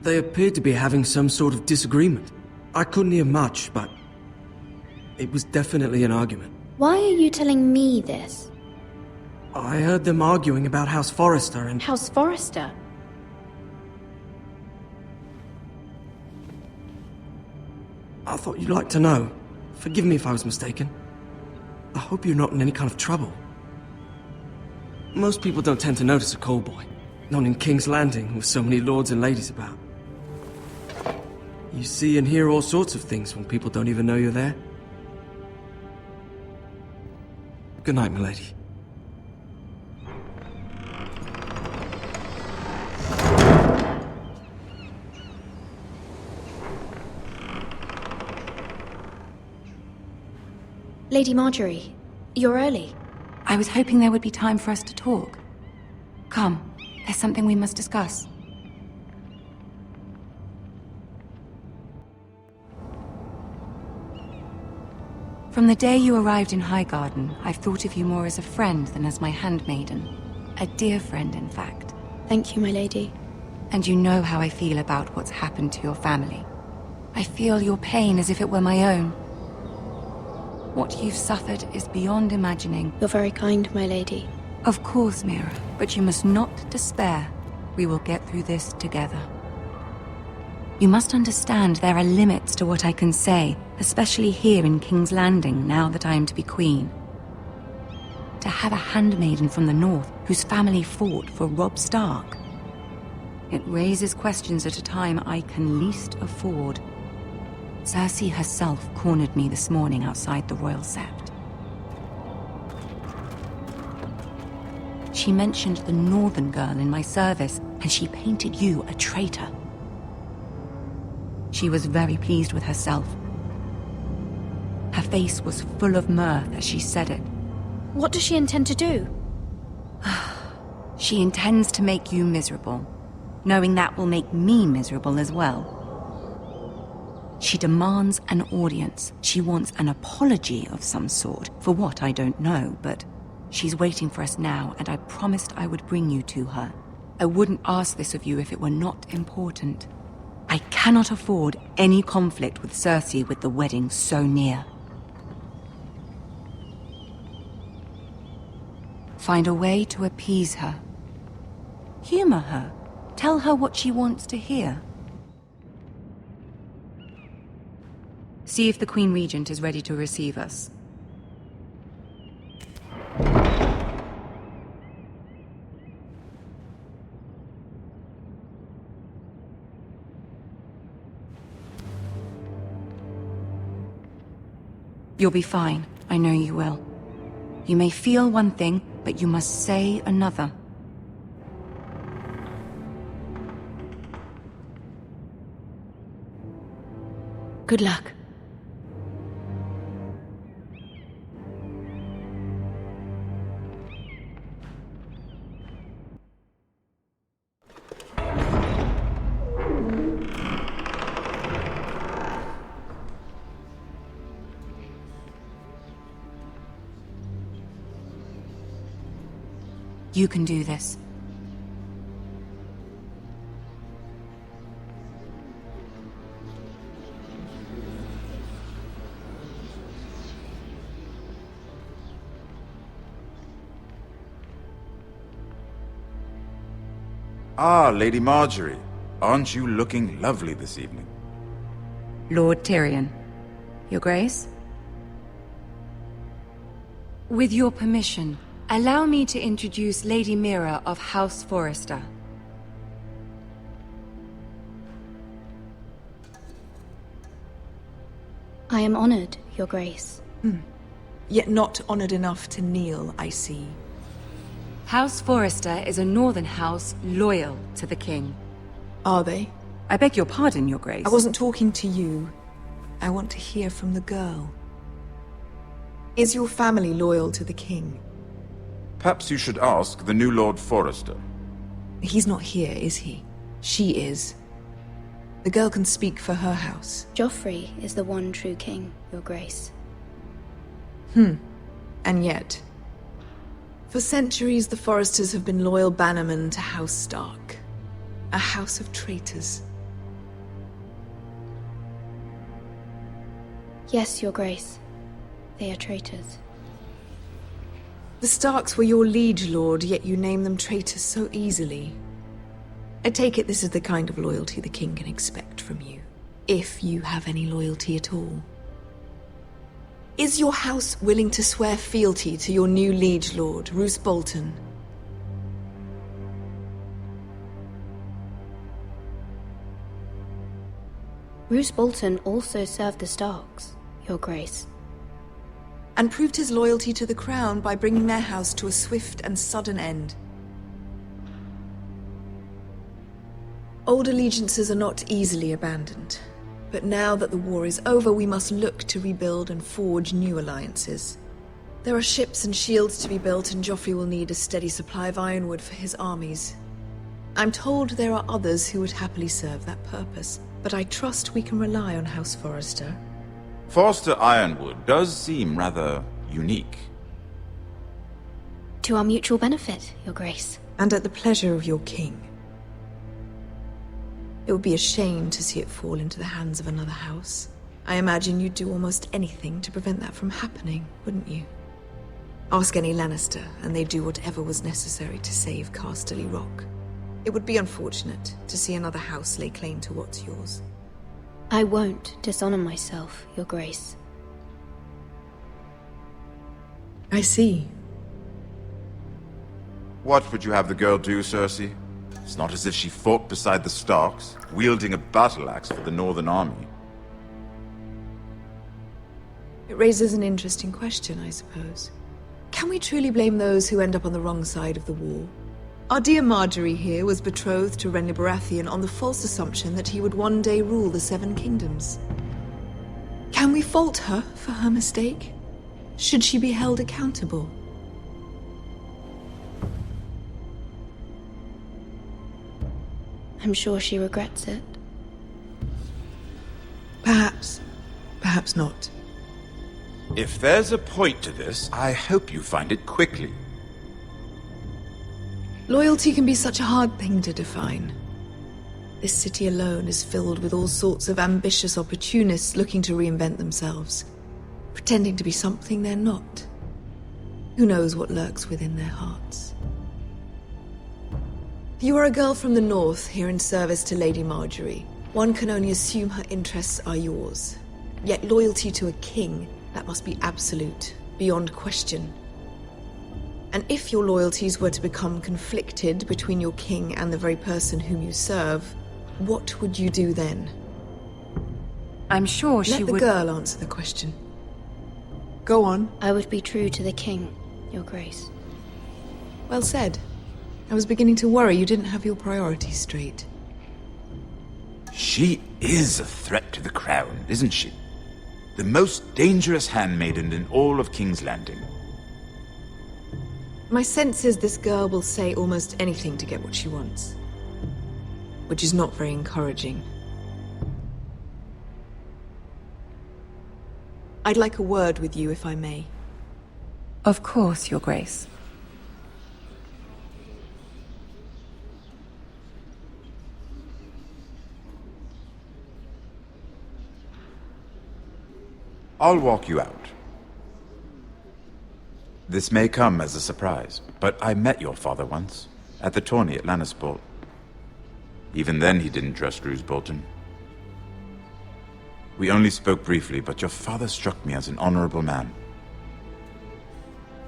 They appeared to be having some sort of disagreement. I couldn't hear much, but it was definitely an argument. Why are you telling me this? I heard them arguing about House Forrester and... House Forrester? I thought you'd like to know. Forgive me if I was mistaken. I hope you're not in any kind of trouble. Most people don't tend to notice a call boy. Not in King's Landing, with so many lords and ladies about. You see and hear all sorts of things when people don't even know you're there. Good night, milady. Lady Marjorie, you're early. I was hoping there would be time for us to talk. Come, there's something we must discuss. From the day you arrived in Highgarden, I've thought of you more as a friend than as my handmaiden. A dear friend, in fact. Thank you, my lady. And you know how I feel about what's happened to your family. I feel your pain as if it were my own. What you've suffered is beyond imagining. You're very kind, my lady. Of course, Mira, but you must not despair. We will get through this together. You must understand there are limits to what I can say, especially here in King's Landing, now that I am to be queen. To have a handmaiden from the north whose family fought for Robb Stark. It raises questions at a time I can least afford. Cersei herself cornered me this morning outside the Royal Sept. She mentioned the northern girl in my service, and she painted you a traitor. She was very pleased with herself. Her face was full of mirth as she said it. What does she intend to do? She intends to make you miserable, knowing that will make me miserable as well. She demands an audience. She wants an apology of some sort, for what I don't know, but she's waiting for us now, and I promised I would bring you to her. I wouldn't ask this of you if it were not important. I cannot afford any conflict with Cersei with the wedding so near. Find a way to appease her. Humor her. Tell her what she wants to hear. See if the Queen Regent is ready to receive us. You'll be fine. I know you will. You may feel one thing, but you must say another. Good luck. You can do this. Ah, Lady Marjorie. Aren't you looking lovely this evening? Lord Tyrion. Your Grace? With your permission, allow me to introduce Lady Mira of House Forrester. I am honored, Your Grace. Yet not honored enough to kneel, I see. House Forrester is a northern house loyal to the king. Are they? I beg your pardon, Your Grace. I wasn't talking to you. I want to hear from the girl. Is your family loyal to the king? Perhaps you should ask the new Lord Forrester. He's not here, is he? She is. The girl can speak for her house. Joffrey is the one true king, Your Grace. And yet... For centuries, the Forresters have been loyal bannermen to House Stark. A house of traitors. Yes, Your Grace. They are traitors. The Starks were your liege lord, yet you name them traitors so easily. I take it this is the kind of loyalty the king can expect from you. If you have any loyalty at all. Is your house willing to swear fealty to your new liege lord, Roose Bolton? Roose Bolton also served the Starks, Your Grace. And proved his loyalty to the crown by bringing their house to a swift and sudden end. Old allegiances are not easily abandoned. But now that the war is over, we must look to rebuild and forge new alliances. There are ships and shields to be built, and Joffrey will need a steady supply of ironwood for his armies. I'm told there are others who would happily serve that purpose, but I trust we can rely on House Forrester. Forrester Ironwood does seem rather unique. To our mutual benefit, Your Grace. And at the pleasure of your king. It would be a shame to see it fall into the hands of another house. I imagine you'd do almost anything to prevent that from happening, wouldn't you? Ask any Lannister, and they'd do whatever was necessary to save Casterly Rock. It would be unfortunate to see another house lay claim to what's yours. I won't dishonor myself, Your Grace. I see. What would you have the girl do, Cersei? It's not as if she fought beside the Starks, wielding a battle axe for the Northern Army. It raises an interesting question, I suppose. Can we truly blame those who end up on the wrong side of the war? Our dear Marjorie here was betrothed to Renly Baratheon on the false assumption that he would one day rule the Seven Kingdoms. Can Can we fault her for her mistake? Should she be held accountable? I'm sure she regrets it. Perhaps. Perhaps not. If there's a point to this, I hope you find it quickly. Loyalty can be such a hard thing to define. This city alone is filled with all sorts of ambitious opportunists looking to reinvent themselves, pretending to be something they're not. Who knows what lurks within their hearts? You are a girl from the north, here in service to Lady Marjorie. One can only assume her interests are yours. Yet loyalty to a king, that must be absolute, beyond question. And if your loyalties were to become conflicted between your king and the very person whom you serve, what would you do then? I'm sure she would... Let the girl answer the question. Go on. I would be true to the king, Your Grace. Well said. I was beginning to worry you didn't have your priorities straight. She is a threat to the crown, isn't she? The most dangerous handmaiden in all of King's Landing. My sense is this girl will say almost anything to get what she wants. Which is not very encouraging. I'd like a word with you, if I may. Of course, Your Grace. I'll walk you out. This may come as a surprise, but I met your father once, at the tourney at Lannisport. Even then he didn't trust Roose Bolton. We only spoke briefly, but your father struck me as an honorable man.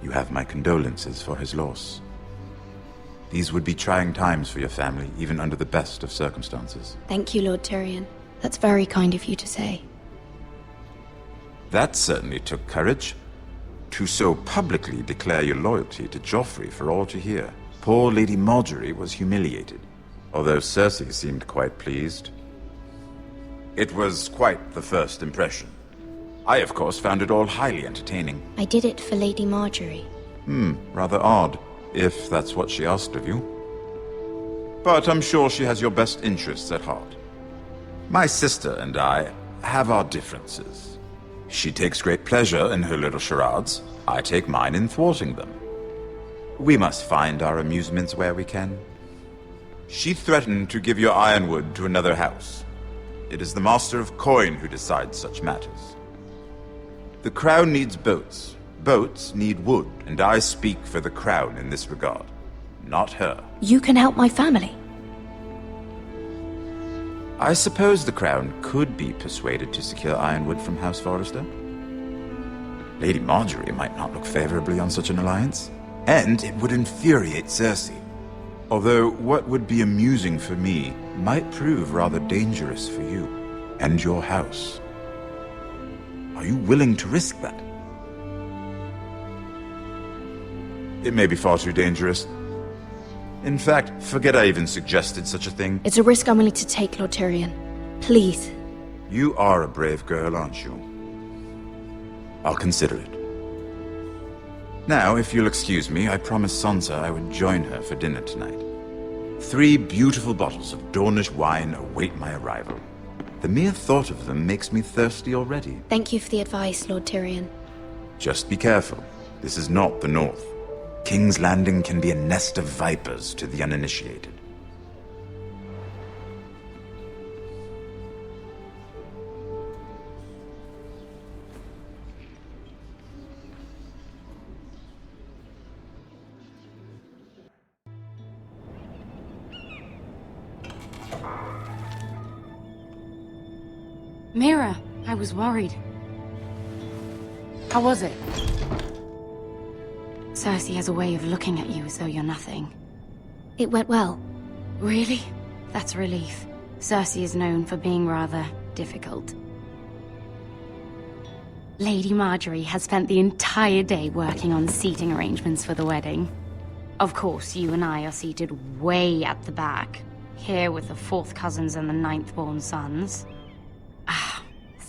You have my condolences for his loss. These would be trying times for your family, even under the best of circumstances. Thank you, Lord Tyrion. That's very kind of you to say. That certainly took courage. To so publicly declare your loyalty to Joffrey for all to hear. Poor Lady Marjorie was humiliated, although Cersei seemed quite pleased. It was quite the first impression. I, of course, found it all highly entertaining. I did it for Lady Marjorie. Rather odd, if that's what she asked of you. But I'm sure she has your best interests at heart. My sister and I have our differences. She takes great pleasure in her little charades. I take mine in thwarting them. We must find our amusements where we can. She threatened to give your ironwood to another house. It is the Master of Coin who decides such matters. The Crown needs boats. Boats need wood, and I speak for the Crown in this regard, not her. You can help my family. I suppose the Crown could be persuaded to secure ironwood from House Forrester. Lady Marjorie might not look favorably on such an alliance, and it would infuriate Cersei. Although what would be amusing for me might prove rather dangerous for you and your house. Are you willing to risk that? It may be far too dangerous. In fact, forget I even suggested such a thing. It's a risk I'm willing to take, Lord Tyrion. Please. You are a brave girl, aren't you? I'll consider it. Now, if you'll excuse me, I promised Sansa I would join her for dinner tonight. 3 beautiful bottles of Dornish wine await my arrival. The mere thought of them makes me thirsty already. Thank you for the advice, Lord Tyrion. Just be careful. This is not the North. King's Landing can be a nest of vipers to the uninitiated. Mira, I was worried. How was it? Cersei has a way of looking at you as though you're nothing. It went well. Really? That's a relief. Cersei is known for being rather difficult. Lady Marjorie has spent the entire day working on seating arrangements for the wedding. Of course, you and I are seated way at the back, here with the 4th cousins and the 9th-born sons.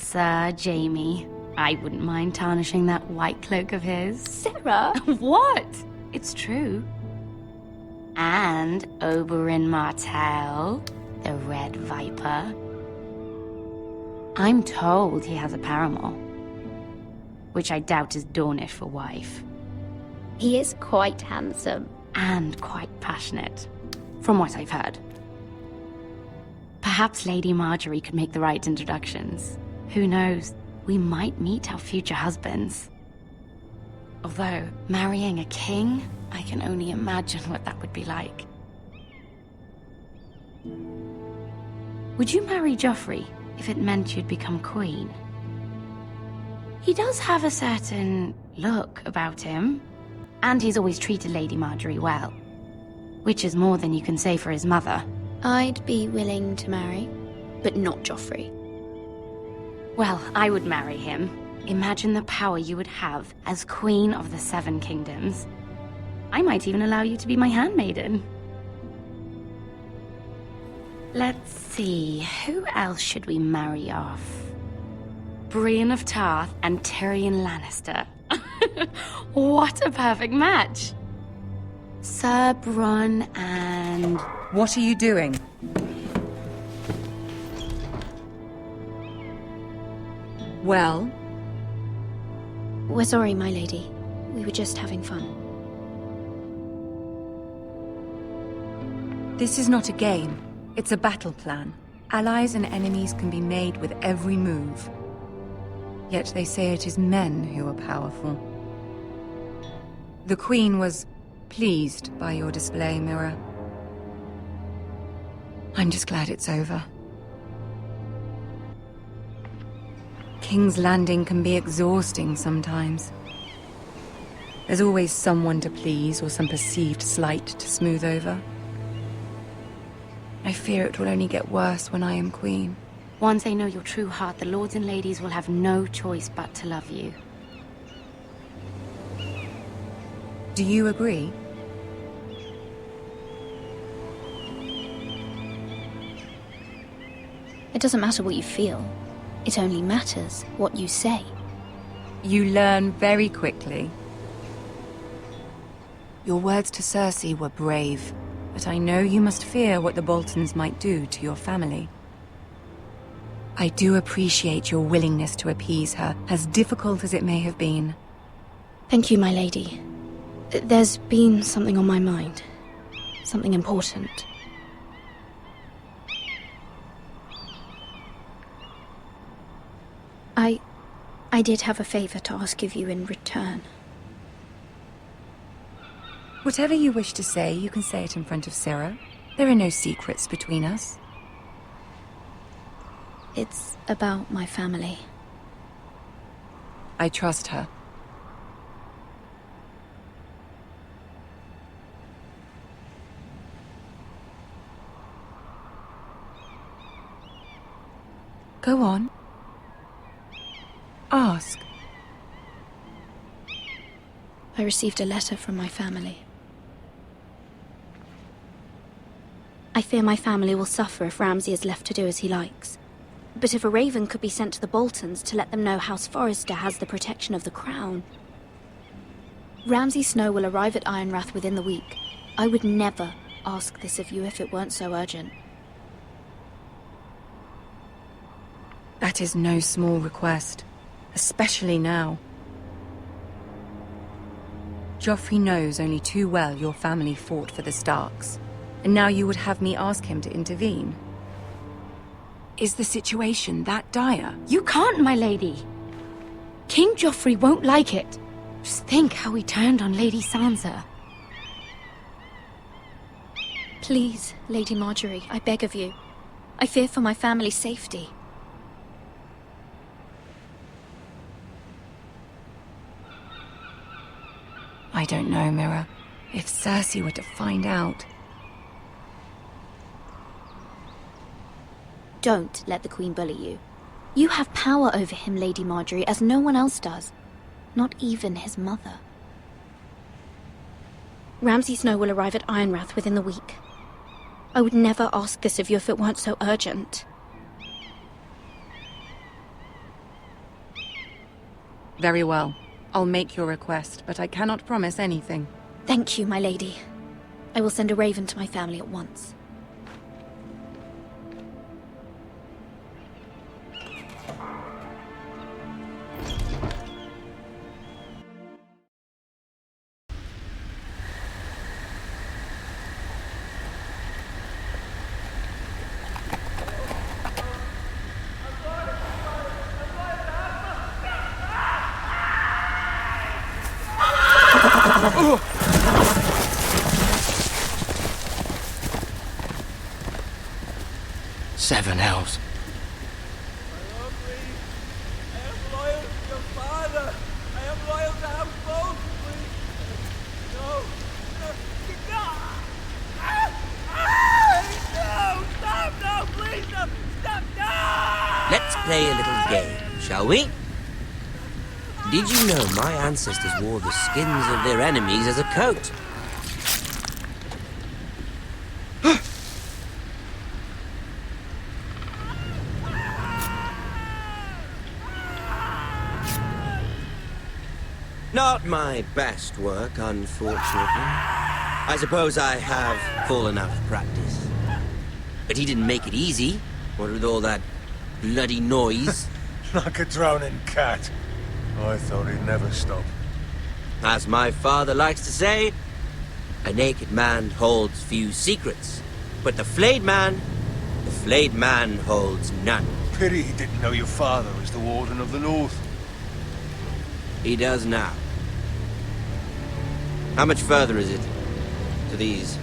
Sir Jamie. I wouldn't mind tarnishing that white cloak of his. Sarah! What? It's true. And Oberyn Martell, the Red Viper. I'm told he has a paramour, which I doubt is Dornish for wife. He is quite handsome. And quite passionate, from what I've heard. Perhaps Lady Marjorie could make the right introductions. Who knows? We might meet our future husbands. Although, marrying a king, I can only imagine what that would be like. Would you marry Joffrey if it meant you'd become queen? He does have a certain look about him, and he's always treated Lady Marjorie well, which is more than you can say for his mother. I'd be willing to marry, but not Joffrey. Well, I would marry him. Imagine the power you would have as Queen of the Seven Kingdoms. I might even allow you to be my handmaiden. Let's see, who else should we marry off? Brienne of Tarth and Tyrion Lannister. What a perfect match! Sir Bronn and... What are you doing? Well? We're sorry, my lady. We were just having fun. This is not a game. It's a battle plan. Allies and enemies can be made with every move. Yet they say it is men who are powerful. The Queen was pleased by your display, Mira. I'm just glad it's over. King's Landing can be exhausting sometimes. There's always someone to please or some perceived slight to smooth over. I fear it will only get worse when I am queen. Once they know your true heart, the lords and ladies will have no choice but to love you. Do you agree? It doesn't matter what you feel. It only matters what you say. You learn very quickly. Your words to Cersei were brave, but I know you must fear what the Boltons might do to your family. I do appreciate your willingness to appease her, as difficult as it may have been. Thank you, my lady. There's been something on my mind. Something important. I did have a favor to ask of you in return. Whatever you wish to say, you can say it in front of Sarah. There are no secrets between us. It's about my family. I trust her. Go on. Ask. I received a letter from my family. I fear my family will suffer if Ramsay is left to do as he likes. But if a raven could be sent to the Boltons to let them know House Forrester has the protection of the crown... Ramsay Snow will arrive at Ironrath within the week. I would never ask this of you if it weren't so urgent. That is no small request, especially now. Joffrey knows only too well your family fought for the Starks, and now you would have me ask him to intervene. Is the situation that dire? You can't, my lady! King Joffrey won't like it. Just think how he turned on Lady Sansa. Please, Lady Marjorie, I beg of you. I fear for my family's safety. I don't know, Mira. If Cersei were to find out... Don't let the Queen bully you. You have power over him, Lady Marjorie, as no one else does. Not even his mother. Ramsay Snow will arrive at Ironrath within the week. I would never ask this of you if it weren't so urgent. Very well. I'll make your request, but I cannot promise anything. Thank you, my lady. I will send a raven to my family at once. Seven hells. Let's play a little game, shall we? Did you know my ancestors wore the skins of their enemies as a coat? Not my best work, unfortunately. I suppose I have fallen out of practice. But he didn't make it easy, what with all that bloody noise. Like a drowning cat. I thought he'd never stop. As my father likes to say, a naked man holds few secrets, but the flayed man holds none. Pity he didn't know your father was the Warden of the North. He does now. How much further is it to these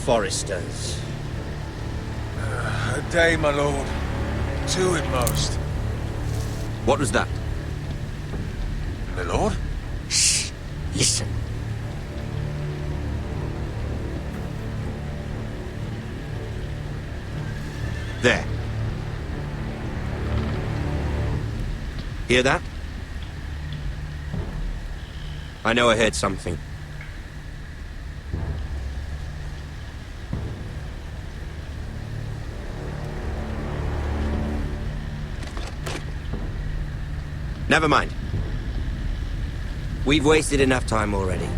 Forresters? A day, my lord. 2 at most. What was that? My lord? Shh! Listen. There. Hear that? I know I heard something. Never mind. We've wasted enough time already.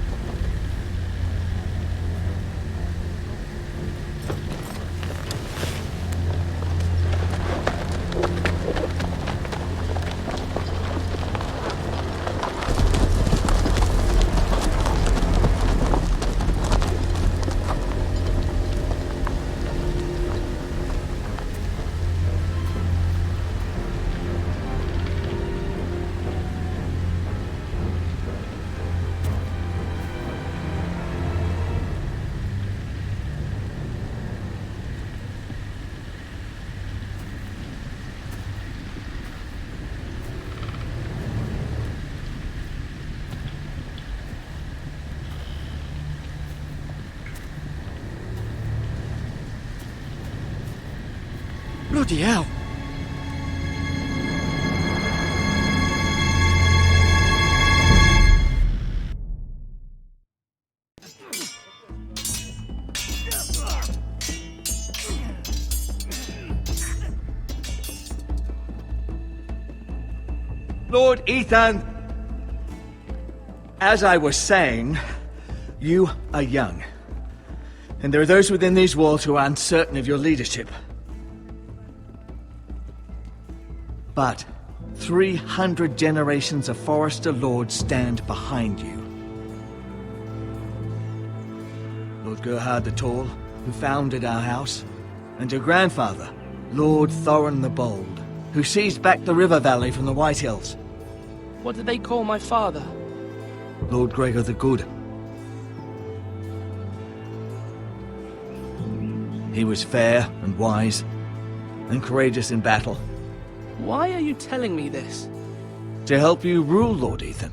Bloody hell! Lord Ethan! As I was saying, you are young. And there are those within these walls who are uncertain of your leadership. But 300 generations of Forrester lords stand behind you. Lord Gerhard the Tall, who founded our house, and your grandfather, Lord Thorin the Bold, who seized back the river valley from the White Hills. What did they call my father? Lord Gregor the Good. He was fair and wise, and courageous in battle. Why are you telling me this? To help you rule, Lord Ethan.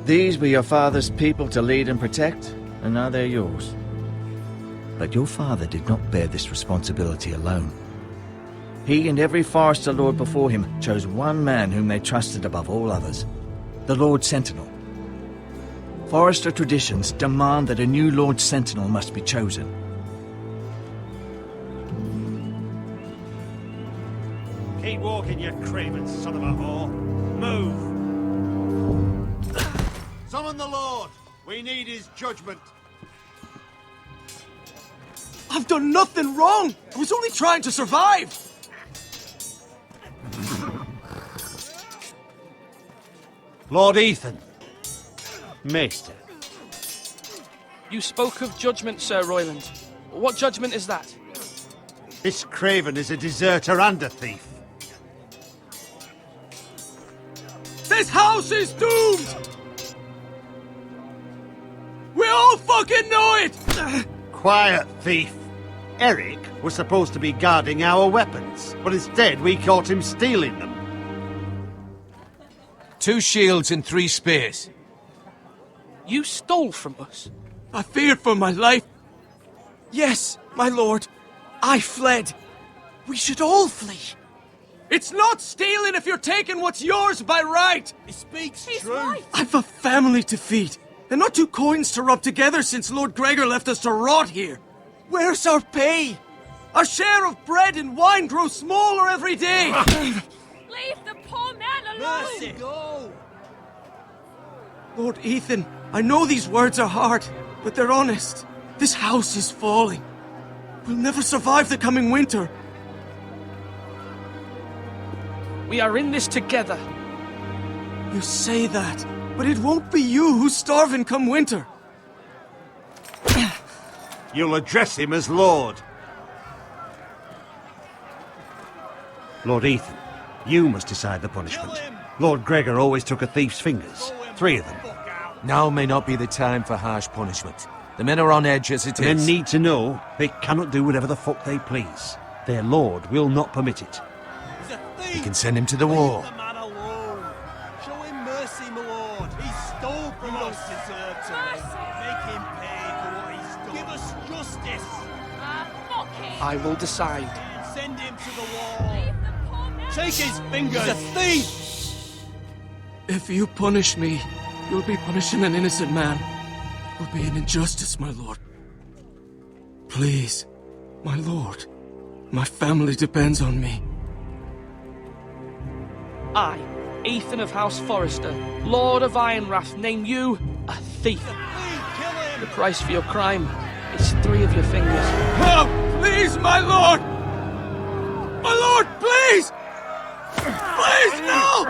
These were your father's people to lead and protect, and now they're yours. But your father did not bear this responsibility alone. He and every Forrester lord before him chose one man whom they trusted above all others, the Lord Sentinel. Forrester traditions demand that a new Lord Sentinel must be chosen. Keep walking, you craven son of a whore. Move! Summon the Lord! We need his judgment. I've done nothing wrong! I was only trying to survive! Lord Ethan. Maester. You spoke of judgment, Sir Royland. What judgment is that? This craven is a deserter and a thief. This house is doomed! We all fucking know it! Quiet, thief. Eric was supposed to be guarding our weapons, but instead we caught him stealing them. 2 shields and 3 spears. You stole from us? I feared for my life. Yes, my lord. I fled. We should all flee. It's not stealing if you're taking what's yours by right. He speaks true. I've a family to feed, and not 2 coins to rub together since Lord Gregor left us to rot here. Where's our pay? Our share of bread and wine grows smaller every day. Leave the poor man alone! Mercy, go! Lord Ethan, I know these words are hard, but they're honest. This house is falling. We'll never survive the coming winter. We are in this together. You say that, but it won't be you who's starving come winter. You'll address him as Lord. Lord Ethan, you must decide the punishment. Lord Gregor always took a thief's fingers. 3 of them. Now may not be the time for harsh punishment. The men are on edge as it Men is. need to know they cannot do whatever the fuck they please. Their lord will not permit it. You can send him to the wall. Leave the man alone. Show him mercy, my lord. He stole from us. Make him pay for what he's done. Give us justice. Fuck him! I will decide. Send him to the wall. Take his fingers. He's a thief. If you punish me, you'll be punishing an innocent man. It'll be an injustice, my lord. Please, my lord. My family depends on me. I, Ethan of House Forrester, Lord of Ironrath, name you a thief. The price for your crime is 3 of your fingers. Help! Please, my lord! My lord, please! Please, no!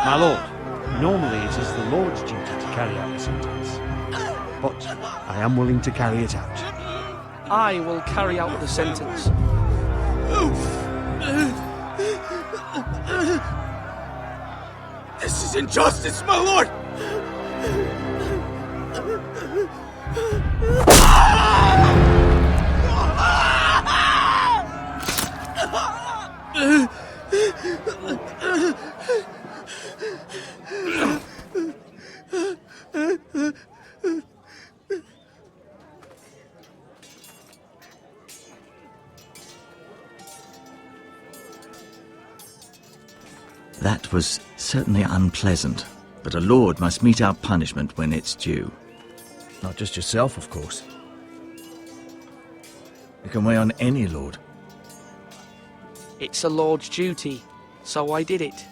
My lord, normally it is the Lord's duty to carry out the sentence. But I am willing to carry it out. I will carry out the sentence. This is injustice, my lord! That was certainly unpleasant, but a lord must mete out punishment when it's due. Not just yourself, of course. It can weigh on any lord. It's a lord's duty, so I did it.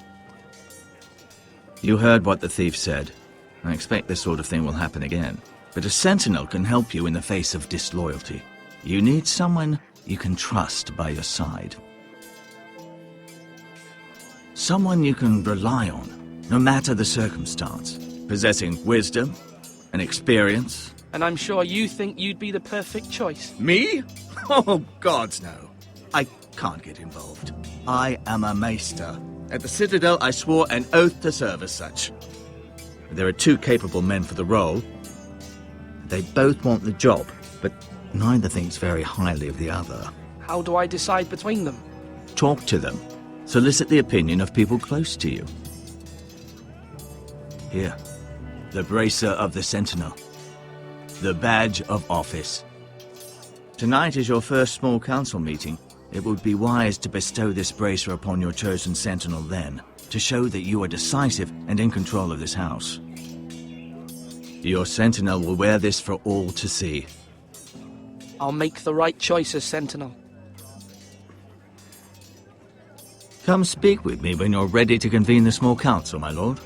You heard what the thief said. I expect this sort of thing will happen again. But a sentinel can help you in the face of disloyalty. You need someone you can trust by your side. Someone you can rely on, no matter the circumstance. Possessing wisdom and experience. And I'm sure you think you'd be the perfect choice. Me? Oh, gods no. I can't get involved. I am a maester. At the Citadel, I swore an oath to serve as such. There are 2 capable men for the role. They both want the job, but neither thinks very highly of the other. How do I decide between them? Talk to them. Solicit the opinion of people close to you. Here, the bracer of the Sentinel. The badge of office. Tonight is your first small council meeting. It would be wise to bestow this bracer upon your chosen Sentinel then, to show that you are decisive and in control of this house. Your Sentinel will wear this for all to see. I'll make the right choice as Sentinel. Come speak with me when you're ready to convene the small council, my lord.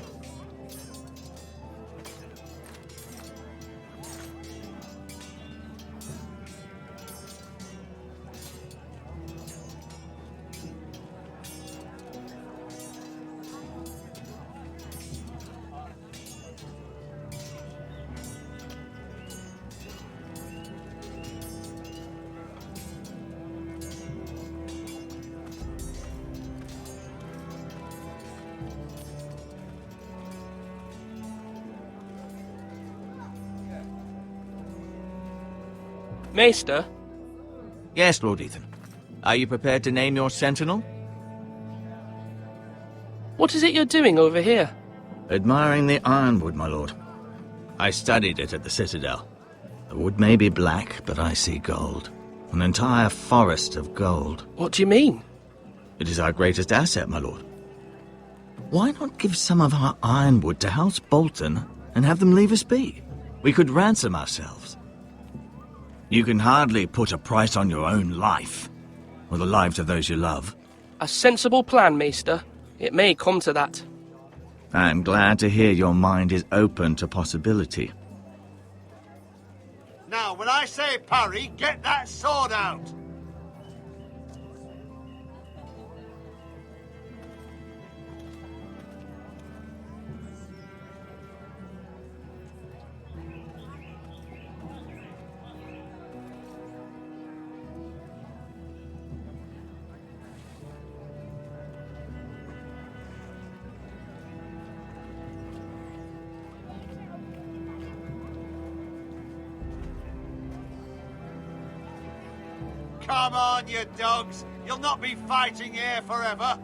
Maester? Yes, Lord Ethan. Are you prepared to name your sentinel? What is it you're doing over here? Admiring the ironwood, my lord. I studied it at the Citadel. The wood may be black, but I see gold. An entire forest of gold. What do you mean? It is our greatest asset, my lord. Why not give some of our ironwood to House Bolton and have them leave us be? We could ransom ourselves. You can hardly put a price on your own life, or the lives of those you love. A sensible plan, Maester. It may come to that. I'm glad to hear your mind is open to possibility. Now, when I say parry, get that sword out! Come on, you dogs! You'll not be fighting here forever!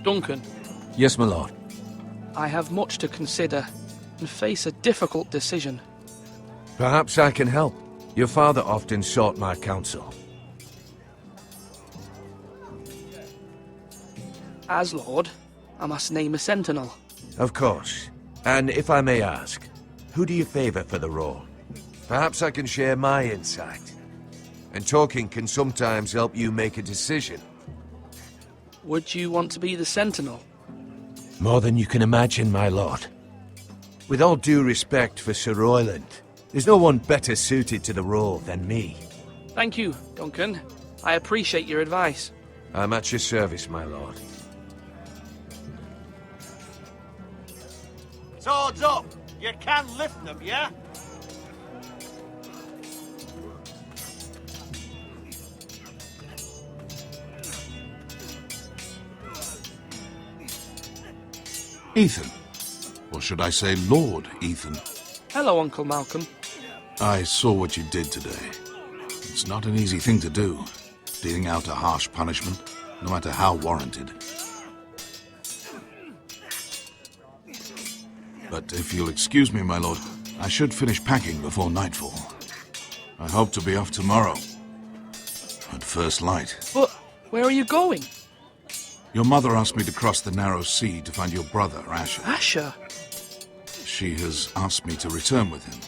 Duncan. Yes, my lord. I have much to consider and face a difficult decision. Perhaps I can help. Your father often sought my counsel. As Lord, I must name a sentinel. Of course. And if I may ask, who do you favor for the role? Perhaps I can share my insight. And talking can sometimes help you make a decision. Would you want to be the sentinel? More than you can imagine, my lord. With all due respect for Sir Royland, there's no one better suited to the role than me. Thank you, Duncan. I appreciate your advice. I'm at your service, my lord. Swords up! You can lift them, yeah? Ethan. Or should I say Lord Ethan? Hello, Uncle Malcolm. I saw what you did today. It's not an easy thing to do, dealing out a harsh punishment, no matter how warranted. But if you'll excuse me, my lord, I should finish packing before nightfall. I hope to be off tomorrow. At first light. But where are you going? Your mother asked me to cross the narrow sea to find your brother, Asher. Asher? She has asked me to return with him,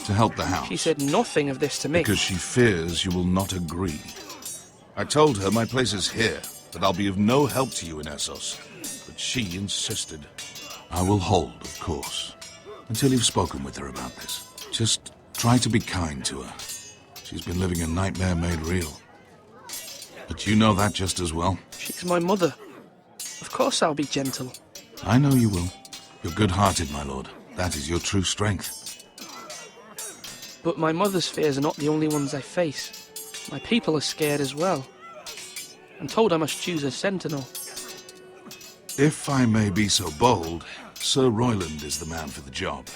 to help the house. She said nothing of this to me. Because she fears you will not agree. I told her my place is here, that I'll be of no help to you in Essos. But she insisted. I will hold, of course, until you've spoken with her about this. Just try to be kind to her. She's been living a nightmare made real. But you know that just as well. She's my mother. Of course I'll be gentle. I know you will. You're good-hearted, my lord. That is your true strength. But my mother's fears are not the only ones I face. My people are scared as well. I'm told I must choose a sentinel. If I may be so bold, Sir Royland is the man for the job.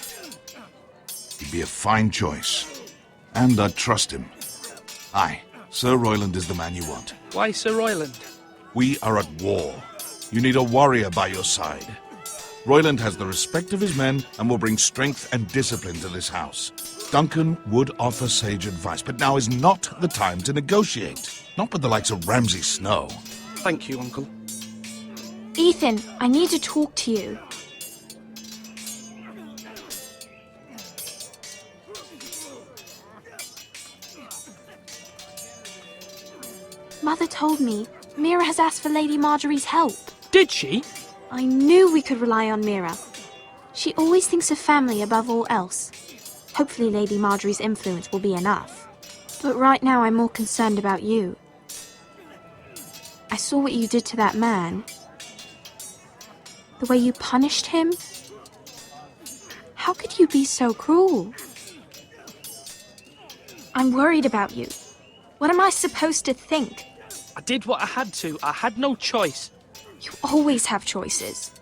He'd be a fine choice. And I'd trust him. Aye, Sir Royland is the man you want. Why Sir Royland? We are at war. You need a warrior by your side. Royland has the respect of his men and will bring strength and discipline to this house. Duncan would offer sage advice, but now is not the time to negotiate. Not with the likes of Ramsay Snow. Thank you, Uncle. Ethan, I need to talk to you. told me Mira has asked for Lady Marjorie's help. Did she? I knew we could rely on Mira. She always thinks of family above all else. Hopefully Lady Marjorie's influence will be enough. But right now I'm more concerned about you. I saw what you did to that man. The way you punished him. How could you be so cruel? I'm worried about you. What am I supposed to think? I did what I had to. I had no choice. You always have choices.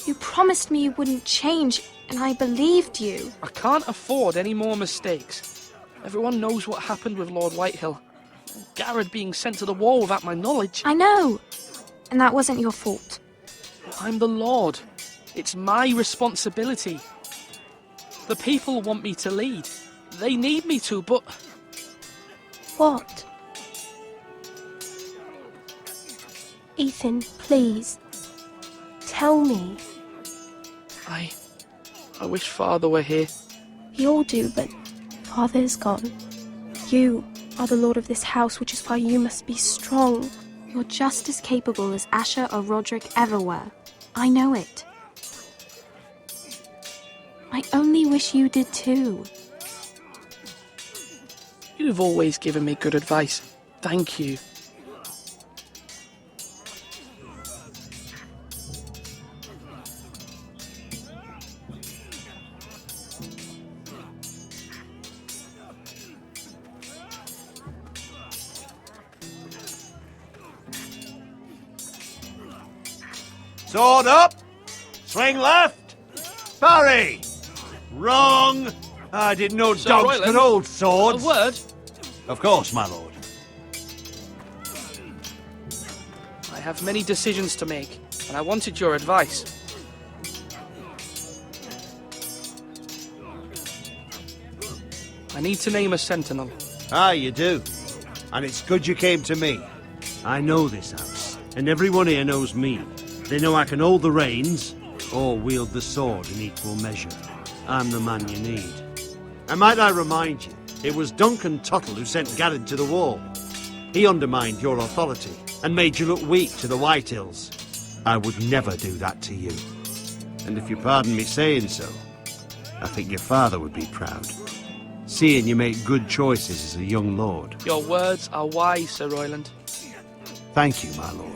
You promised me you wouldn't change, and I believed you. I can't afford any more mistakes. Everyone knows what happened with Lord Whitehill. Garrett being sent to the war without my knowledge. I know. And that wasn't your fault. I'm the Lord. It's my responsibility. The people want me to lead. They need me to, but... What? Ethan, please. Tell me. I wish Father were here. We all do, but Father's gone. You are the lord of this house, which is why you must be strong. You're just as capable as Asher or Roderick ever were. I know it. I only wish you did too. You've always given me good advice. Thank you. Sword up! Swing left! Parry! Wrong! I didn't know Sir dogs Royland, could hold swords. A word? Of course, my lord. I have many decisions to make, and I wanted your advice. I need to name a sentinel. Ah, you do. And it's good you came to me. I know this house, and everyone here knows me. They know I can hold the reins, or wield the sword in equal measure. I'm the man you need. And might I remind you, it was Duncan Tuttle who sent Garrett to the war. He undermined your authority, and made you look weak to the Whitehills. I would never do that to you. And if you pardon me saying so, I think your father would be proud. Seeing you make good choices as a young lord. Your words are wise, Sir Royland. Thank you, my lord.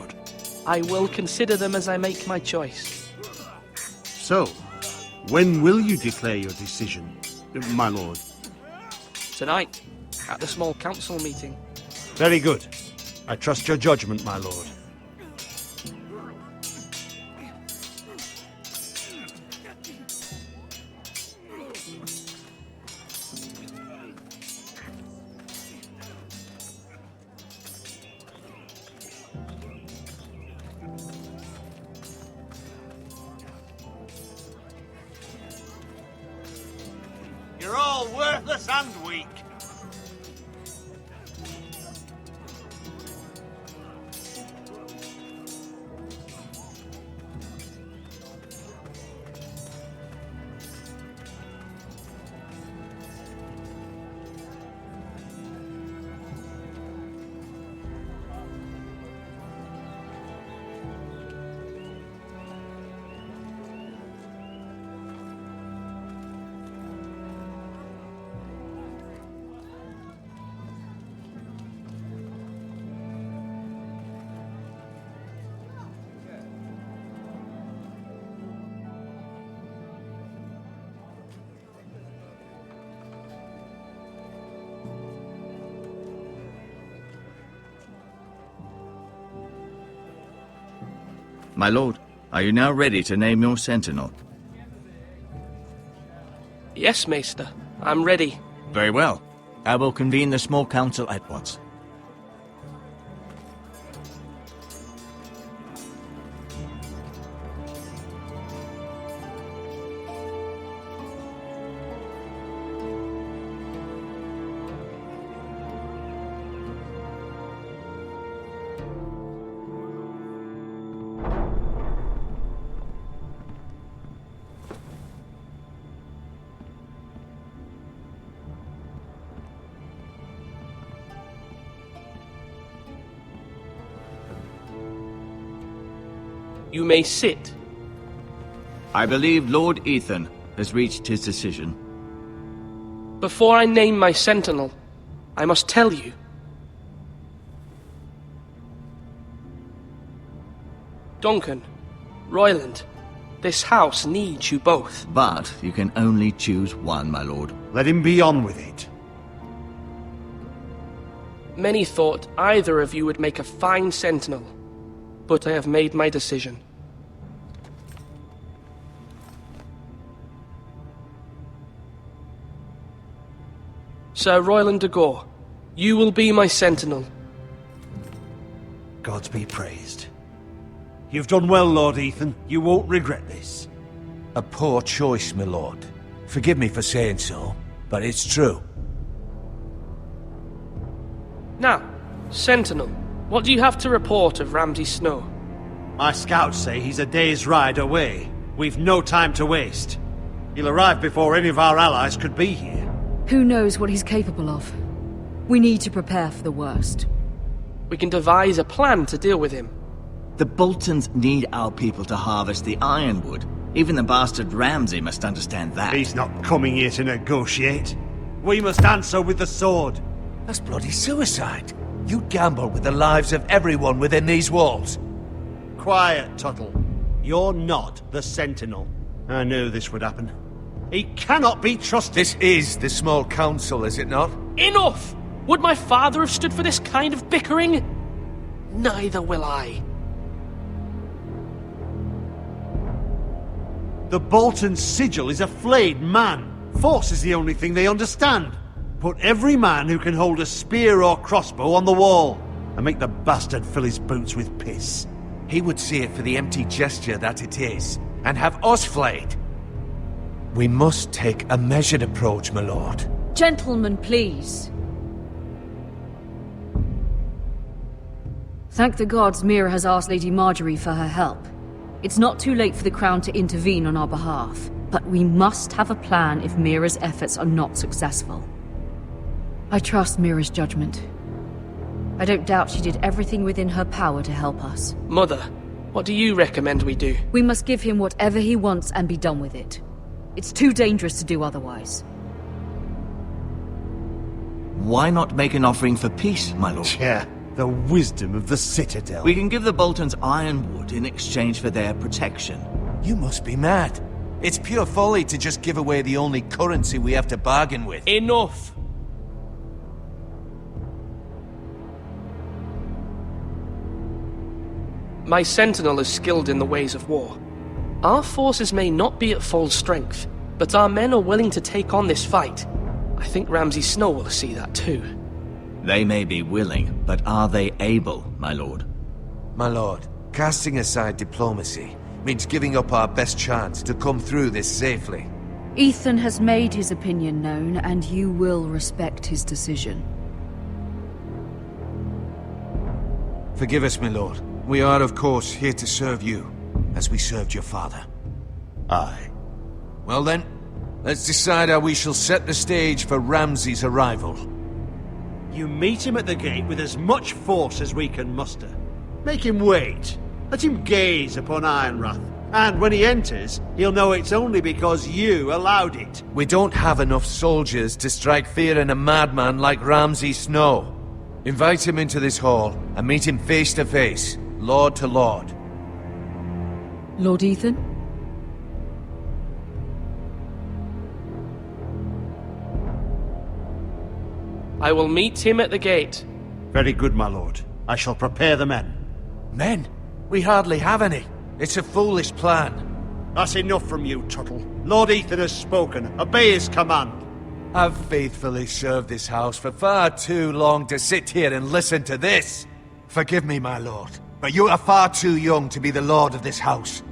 I will consider them as I make my choice. So, when will you declare your decision, my lord? Tonight, at the small council meeting. Very good. I trust your judgment, my lord. You're all worthless and weak. My lord, are you now ready to name your sentinel? Yes, Maester. I'm ready. Very well. I will convene the small council at once. You may sit. I believe Lord Ethan has reached his decision. Before I name my sentinel, I must tell you. Duncan, Royland, this house needs you both. But you can only choose one, my lord. Let him be on with it. Many thought either of you would make a fine sentinel, but I have made my decision. Sir Royland de Gore, you will be my sentinel. Gods be praised. You've done well, Lord Ethan. You won't regret this. A poor choice, my lord. Forgive me for saying so, but it's true. Now, sentinel, what do you have to report of Ramsay Snow? My scouts say he's a day's ride away. We've no time to waste. He'll arrive before any of our allies could be here. Who knows what he's capable of? We need to prepare for the worst. We can devise a plan to deal with him. The Boltons need our people to harvest the ironwood. Even the bastard Ramsay must understand that. He's not coming here to negotiate. We must answer with the sword. That's bloody suicide. You gamble with the lives of everyone within these walls. Quiet, Tuttle. You're not the Sentinel. I knew this would happen. He cannot be trusted. This is the small council, is it not? Enough! Would my father have stood for this kind of bickering? Neither will I. The Bolton sigil is a flayed man. Force is the only thing they understand. Put every man who can hold a spear or crossbow on the wall, and make the bastard fill his boots with piss. He would see it for the empty gesture that it is, and have us flayed. We must take a measured approach, my lord. Gentlemen, please. Thank the gods Mira has asked Lady Marjorie for her help. It's not too late for the Crown to intervene on our behalf, but we must have a plan if Mira's efforts are not successful. I trust Mira's judgment. I don't doubt she did everything within her power to help us. Mother, what do you recommend we do? We must give him whatever he wants and be done with it. It's too dangerous to do otherwise. Why not make an offering for peace, my lord? Yeah, the wisdom of the Citadel. We can give the Boltons ironwood in exchange for their protection. You must be mad. It's pure folly to just give away the only currency we have to bargain with. Enough! My sentinel is skilled in the ways of war. Our forces may not be at full strength, but our men are willing to take on this fight. I think Ramsay Snow will see that too. They may be willing, but are they able, my lord? My lord, casting aside diplomacy means giving up our best chance to come through this safely. Ethan has made his opinion known, and you will respect his decision. Forgive us, my lord. We are, of course, here to serve you, as we served your father. Aye. Well then, let's decide how we shall set the stage for Ramsay's arrival. You meet him at the gate with as much force as we can muster. Make him wait. Let him gaze upon Ironrath. And when he enters, he'll know it's only because you allowed it. We don't have enough soldiers to strike fear in a madman like Ramsay Snow. Invite him into this hall and meet him face to face, lord to lord. Lord Ethan? I will meet him at the gate. Very good, my lord. I shall prepare the men. Men? We hardly have any. It's a foolish plan. That's enough from you, Tuttle. Lord Ethan has spoken. Obey his command. I've faithfully served this house for far too long to sit here and listen to this. Forgive me, my lord, but you are far too young to be the lord of this house.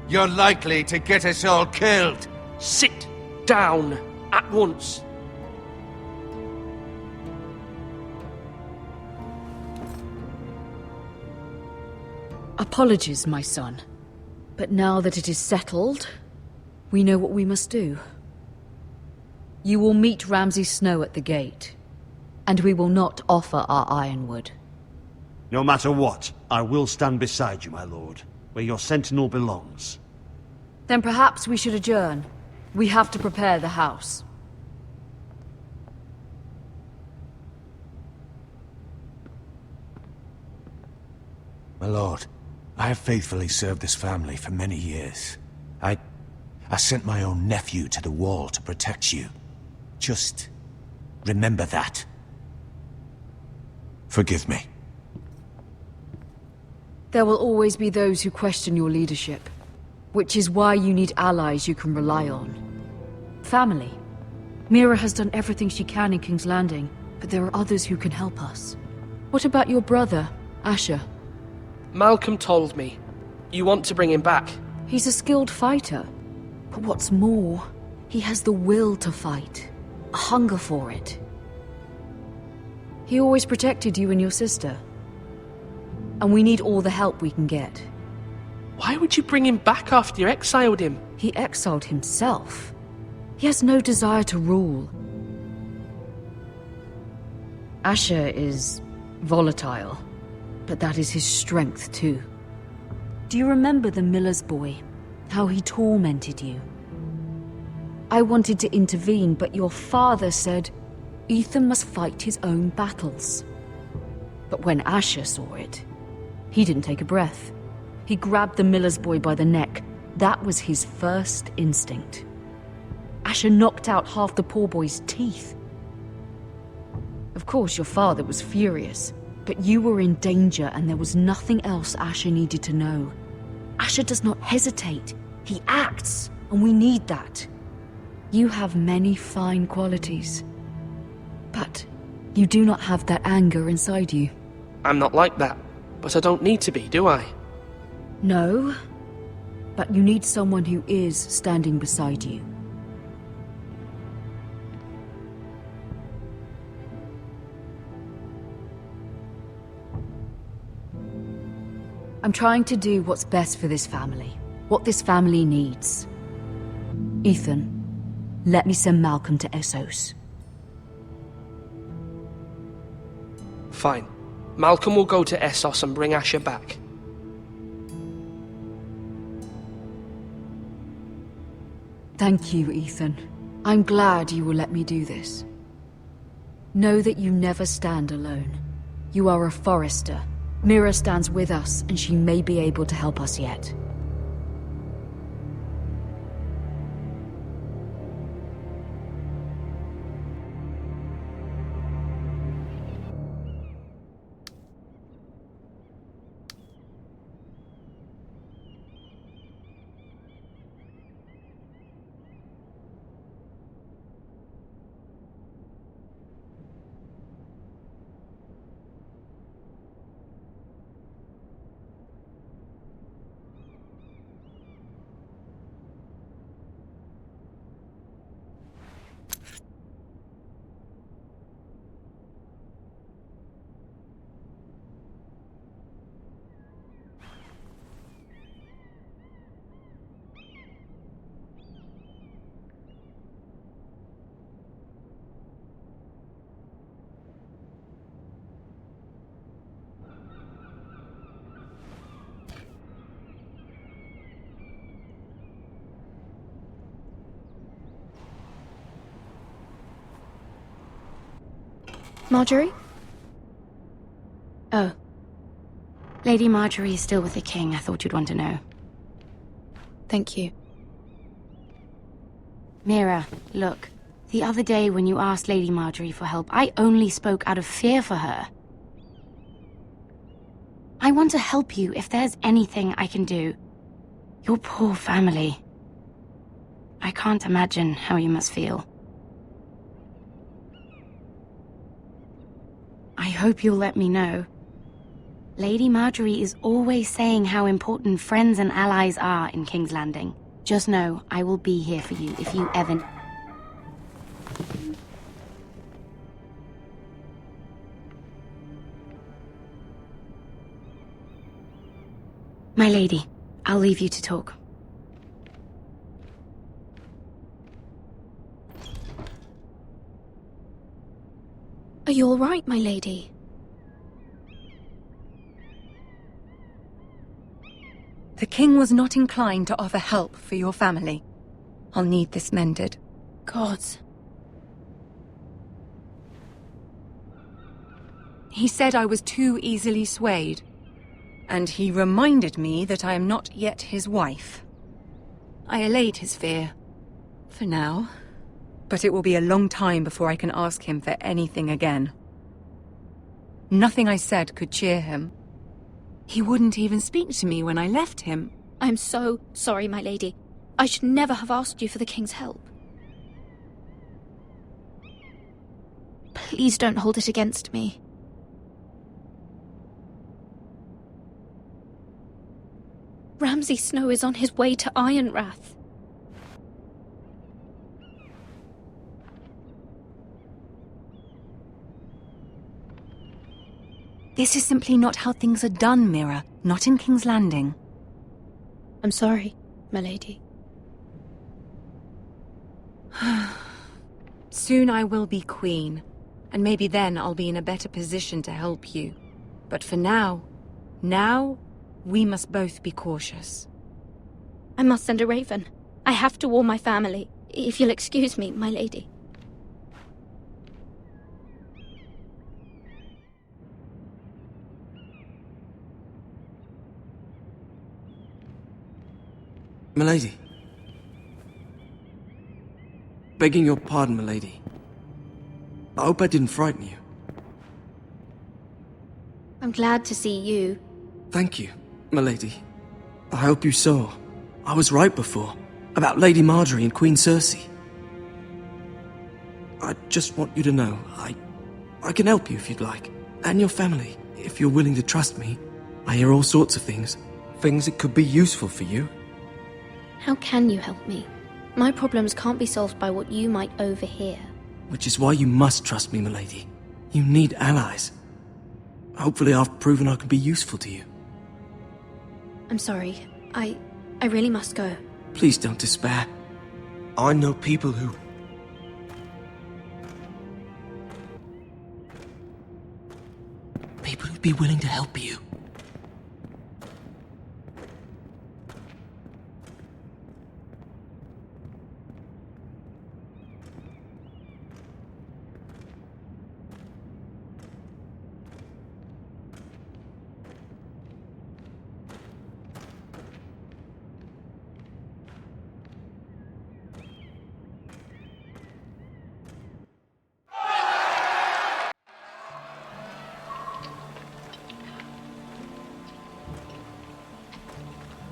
You're likely to get us all killed. Sit down at once. Apologies, my son. But now that it is settled, we know what we must do. You will meet Ramsay Snow at the gate, and we will not offer our ironwood. No matter what, I will stand beside you, my lord. where your sentinel belongs. Then perhaps we should adjourn. We have to prepare the house. My lord, I have faithfully served this family for many years. I sent my own nephew to the wall to protect you. Just remember that. Forgive me. There will always be those who question your leadership, which is why you need allies you can rely on. Family. Mira has done everything she can in King's Landing, but there are others who can help us. What about your brother, Asher? Malcolm told me. You want to bring him back? He's a skilled fighter. But what's more, he has the will to fight. A hunger for it. He always protected you and your sister. And we need all the help we can get. Why would you bring him back after you exiled him? He exiled himself. He has no desire to rule. Asher is volatile, but that is his strength too. Do you remember the miller's boy? How he tormented you? I wanted to intervene, but your father said Ethan must fight his own battles. But when Asher saw it, he didn't take a breath. He grabbed the miller's boy by the neck. That was his first instinct. Asher knocked out half the poor boy's teeth. Of course, your father was furious, but you were in danger and there was nothing else Asher needed to know. Asher does not hesitate. He acts, and we need that. You have many fine qualities, but you do not have that anger inside you. I'm not like that, but I don't need to be, do I? No, but you need someone who is standing beside you. I'm trying to do what's best for this family, what this family needs. Ethan, let me send Malcolm to Essos. Fine. Malcolm will go to Essos and bring Asher back. Thank you, Ethan. I'm glad you will let me do this. Know that you never stand alone. You are a Forrester. Mira stands with us, and she may be able to help us yet. Marjorie? Oh. Lady Marjorie is still with the king. I thought you'd want to know. Thank you. Mira, look. The other day when you asked Lady Marjorie for help, I only spoke out of fear for her. I want to help you if there's anything I can do. Your poor family. I can't imagine how you must feel. I hope you'll let me know. Lady Marjorie is always saying how important friends and allies are in King's Landing. Just know, I will be here for you if you ever... My lady, I'll leave you to talk. Are you all right, my lady? The king was not inclined to offer help for your family. I'll need this mended. Gods. He said I was too easily swayed. And he reminded me that I am not yet his wife. I allayed his fear. For now. But it will be a long time before I can ask him for anything again. Nothing I said could cheer him. He wouldn't even speak to me when I left him. I'm so sorry, my lady. I should never have asked you for the king's help. Please don't hold it against me. Ramsay Snow is on his way to Ironrath. This is simply not how things are done, Mira. Not in King's Landing. I'm sorry, my lady. Soon I will be queen, and maybe then I'll be in a better position to help you. But for now, we must both be cautious. I must send a raven. I have to warn my family. If you'll excuse me, my lady. Milady. Begging your pardon, milady. I hope I didn't frighten you. I'm glad to see you. Thank you, milady. I hope you saw. I was right before. About Lady Marjorie and Queen Cersei. I just want you to know, I can help you if you'd like. And your family, if you're willing to trust me. I hear all sorts of things. Things that could be useful for you. How can you help me? My problems can't be solved by what you might overhear. Which is why you must trust me, milady. You need allies. Hopefully I've proven I can be useful to you. I'm sorry. I really must go. Please don't despair. I know people who... People who'd be willing to help you.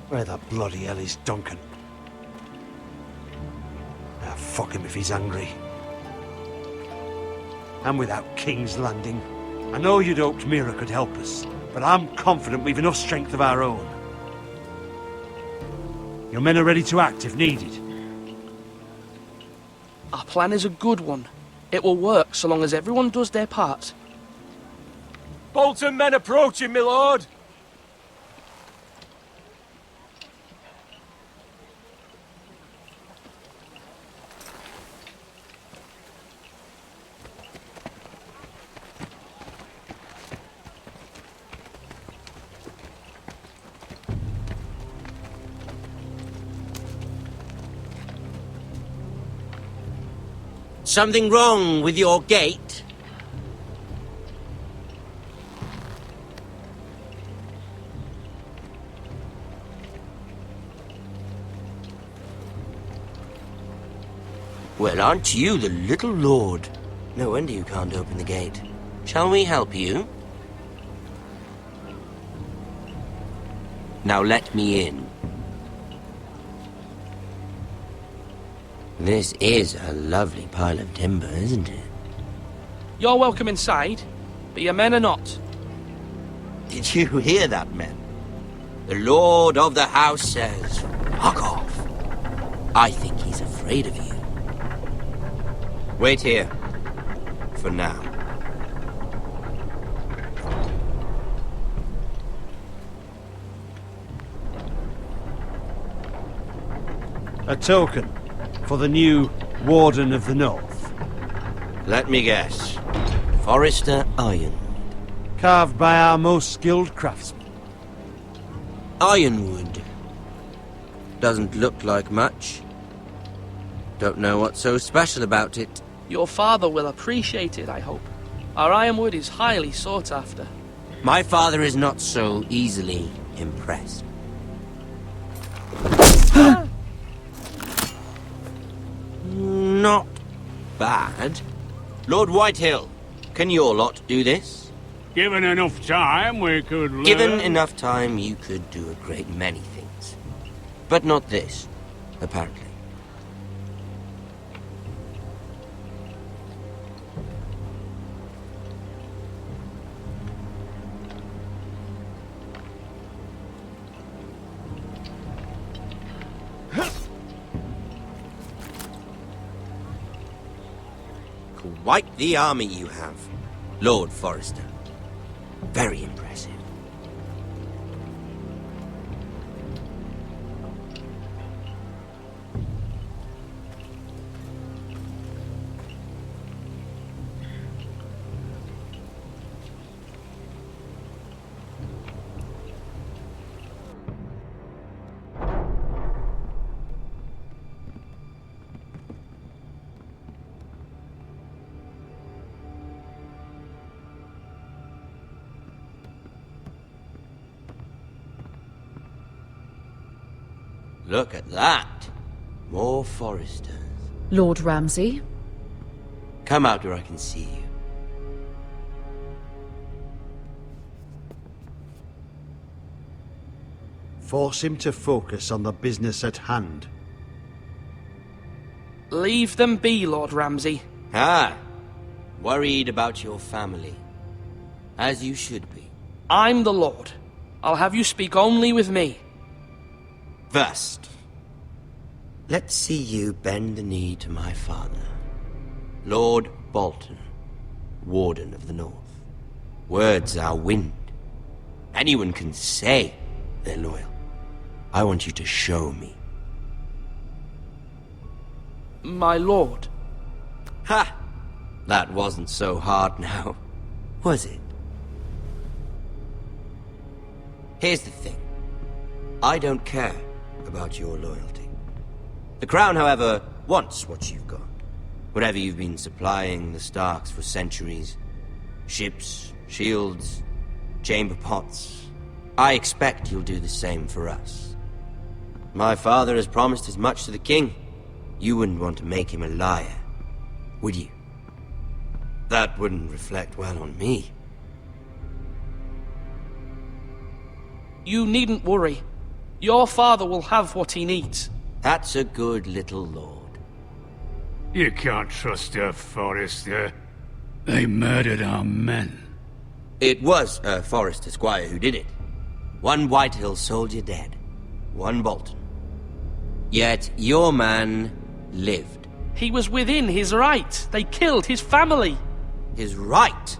Where the bloody hell is Duncan? Ah, fuck him if he's hungry. And without King's Landing. I know you'd hoped Mira could help us, but I'm confident we've enough strength of our own. Your men are ready to act if needed. Our plan is a good one. It will work so long as everyone does their part. Bolton men approaching, my lord! Something wrong with your gate? Well, aren't you the little lord? No wonder you can't open the gate. Shall we help you? Now let me in. This is a lovely pile of timber, isn't it? You're welcome inside, but your men are not. Did you hear that, men? The Lord of the House says, fuck off. I think he's afraid of you. Wait here. For now. A token for the new Warden of the North. Let me guess. Forrester Ironwood. Carved by our most skilled craftsmen. Ironwood Doesn't look like much. Don't know what's so special about it. Your father will appreciate it, I hope. Our ironwood is highly sought after. My father is not so easily impressed. Not bad. Lord Whitehill, can your lot do this? Given enough time, we could learn. Given enough time, you could do a great many things. But not this, apparently. Quite the army you have, Lord Forrester. Very impressive. Look at that. More Forresters. Lord Ramsay? Come out where I can see you. Force him to focus on the business at hand. Leave them be, Lord Ramsay. Ah, worried about your family. As you should be. I'm the Lord. I'll have you speak only with me. First, let's see you bend the knee to my father, Lord Bolton, Warden of the North. Words are wind. Anyone can say they're loyal. I want you to show me. My lord. Ha! That wasn't so hard now, was it? Here's the thing. I don't care about your loyalty. The Crown, however, wants what you've got. Whatever you've been supplying the Starks for centuries. Ships, shields, chamber pots. I expect you'll do the same for us. My father has promised as much to the king. You wouldn't want to make him a liar, would you? That wouldn't reflect well on me. You needn't worry. Your father will have what he needs. That's a good little lord. You can't trust her, Forrester. They murdered our men. It was a Forrester squire who did it. One Whitehill soldier dead. One Bolton. Yet your man lived. He was within his right. They killed his family. His right?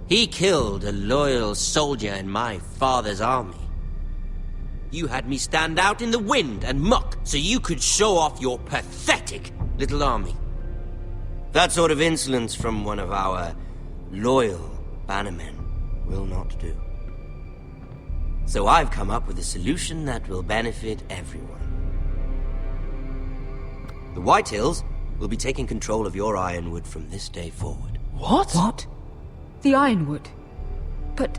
He killed a loyal soldier in my father's army. You had me stand out in the wind and muck so you could show off your pathetic little army. That sort of insolence from one of our loyal bannermen will not do. So I've come up with a solution that will benefit everyone. The Whitehills will be taking control of your ironwood from this day forward. What? What? The ironwood? But...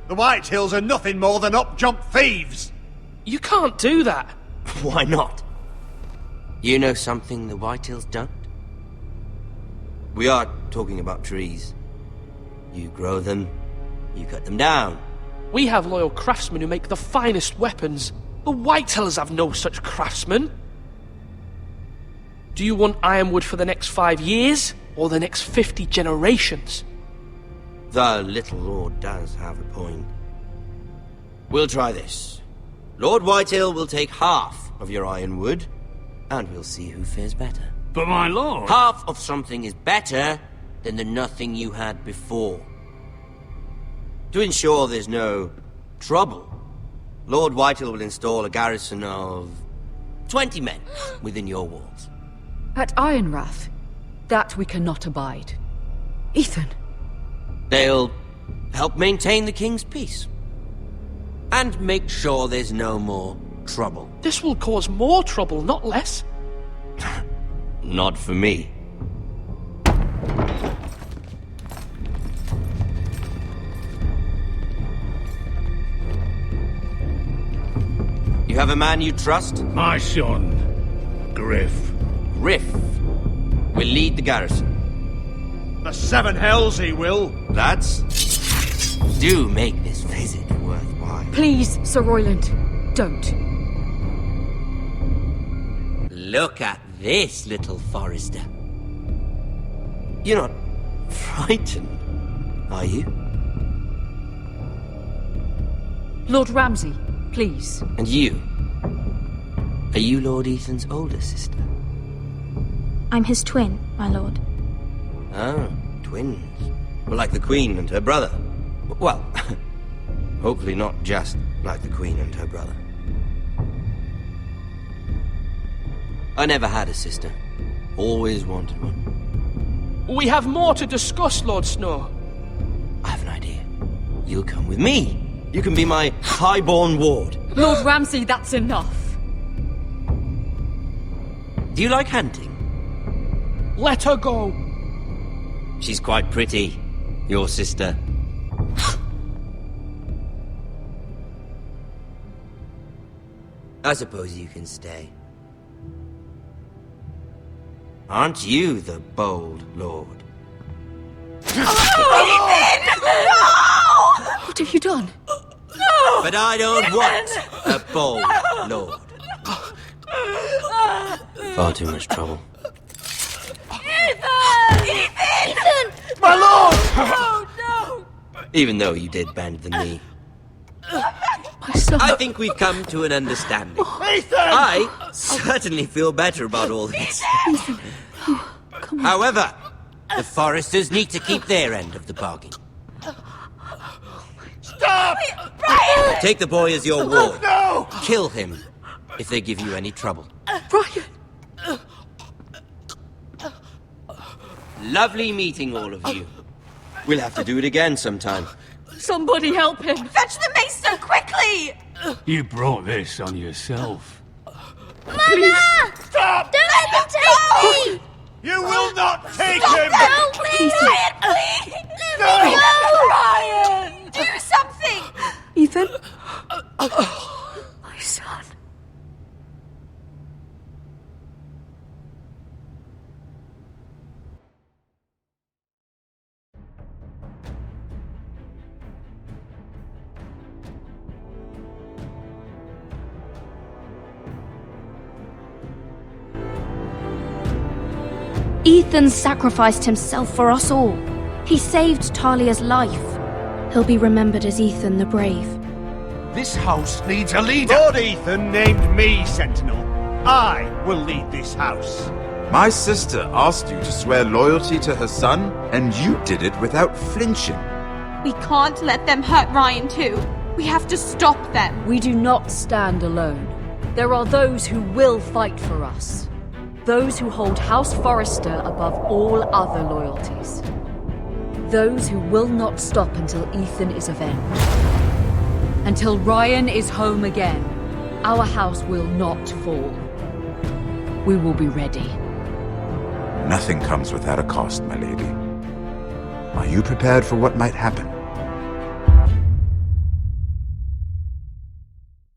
The Whitehills are nothing more than up-jump thieves! You can't do that! Why not? You know something the Whitehills don't? We are talking about trees. You grow them, you cut them down. We have loyal craftsmen who make the finest weapons. The Whitehills have no such craftsmen. Do you want ironwood for the next 5 years, or the next 50 generations? The little lord does have a point. We'll try this. Lord Whitehill will take half of your ironwood, and we'll see who fares better. But my lord... Half of something is better than the nothing you had before. To ensure there's no trouble, Lord Whitehill will install a garrison of 20 men within your walls. At Ironrath? That we cannot abide. Ethan! They'll help maintain the king's peace. And make sure there's no more trouble. This will cause more trouble, not less. Not for me. You have a man you trust? My son, Griff. Griff will lead the garrison. The seven hells he will. Lads, do make this visit worthwhile. Please, Sir Royland, don't. Look at this, little Forrester. You're not frightened, are you? Lord Ramsay, please. And you? Are you Lord Ethan's older sister? I'm his twin, my lord. Ah, twins. Well, like the Queen and her brother. Well, hopefully not just like the Queen and her brother. I never had a sister. Always wanted one. We have more to discuss, Lord Snow. I have an idea. You'll come with me. You can be my highborn ward. Lord Ramsay, that's enough. Do you like hunting? Let her go. She's quite pretty, your sister. I suppose you can stay. Aren't you the bold lord? What have you done? No! But I don't want a bold lord. Far too much trouble. Ethan! My lord! Oh, no! Even though you did bend the knee. My son. I think we've come to an understanding. Ethan! I certainly feel better about all this. Ethan. Oh, come on. However, the Forresters need to keep their end of the bargain. Stop! Brian! Take the boy as your ward. No! Kill him if they give you any trouble. Brian! Lovely meeting all of you. We'll have to do it again sometime. Somebody help him! Fetch the maester, quickly! You brought this on yourself. Mama! Stop! Don't let them take me! You will not take Stop him! them! Please! Brian, please! Let me go! Brian! Do something! Ethan? My son. Ethan sacrificed himself for us all. He saved Talia's life. He'll be remembered as Ethan the Brave. This house needs a leader. Lord Ethan named me Sentinel. I will lead this house. My sister asked you to swear loyalty to her son, and you did it without flinching. We can't let them hurt Ryan too. We have to stop them. We do not stand alone. There are those who will fight for us. Those who hold House Forrester above all other loyalties. Those who will not stop until Ethan is avenged. Until Ryan is home again, our house will not fall. We will be ready. Nothing comes without a cost, my lady. Are you prepared for what might happen?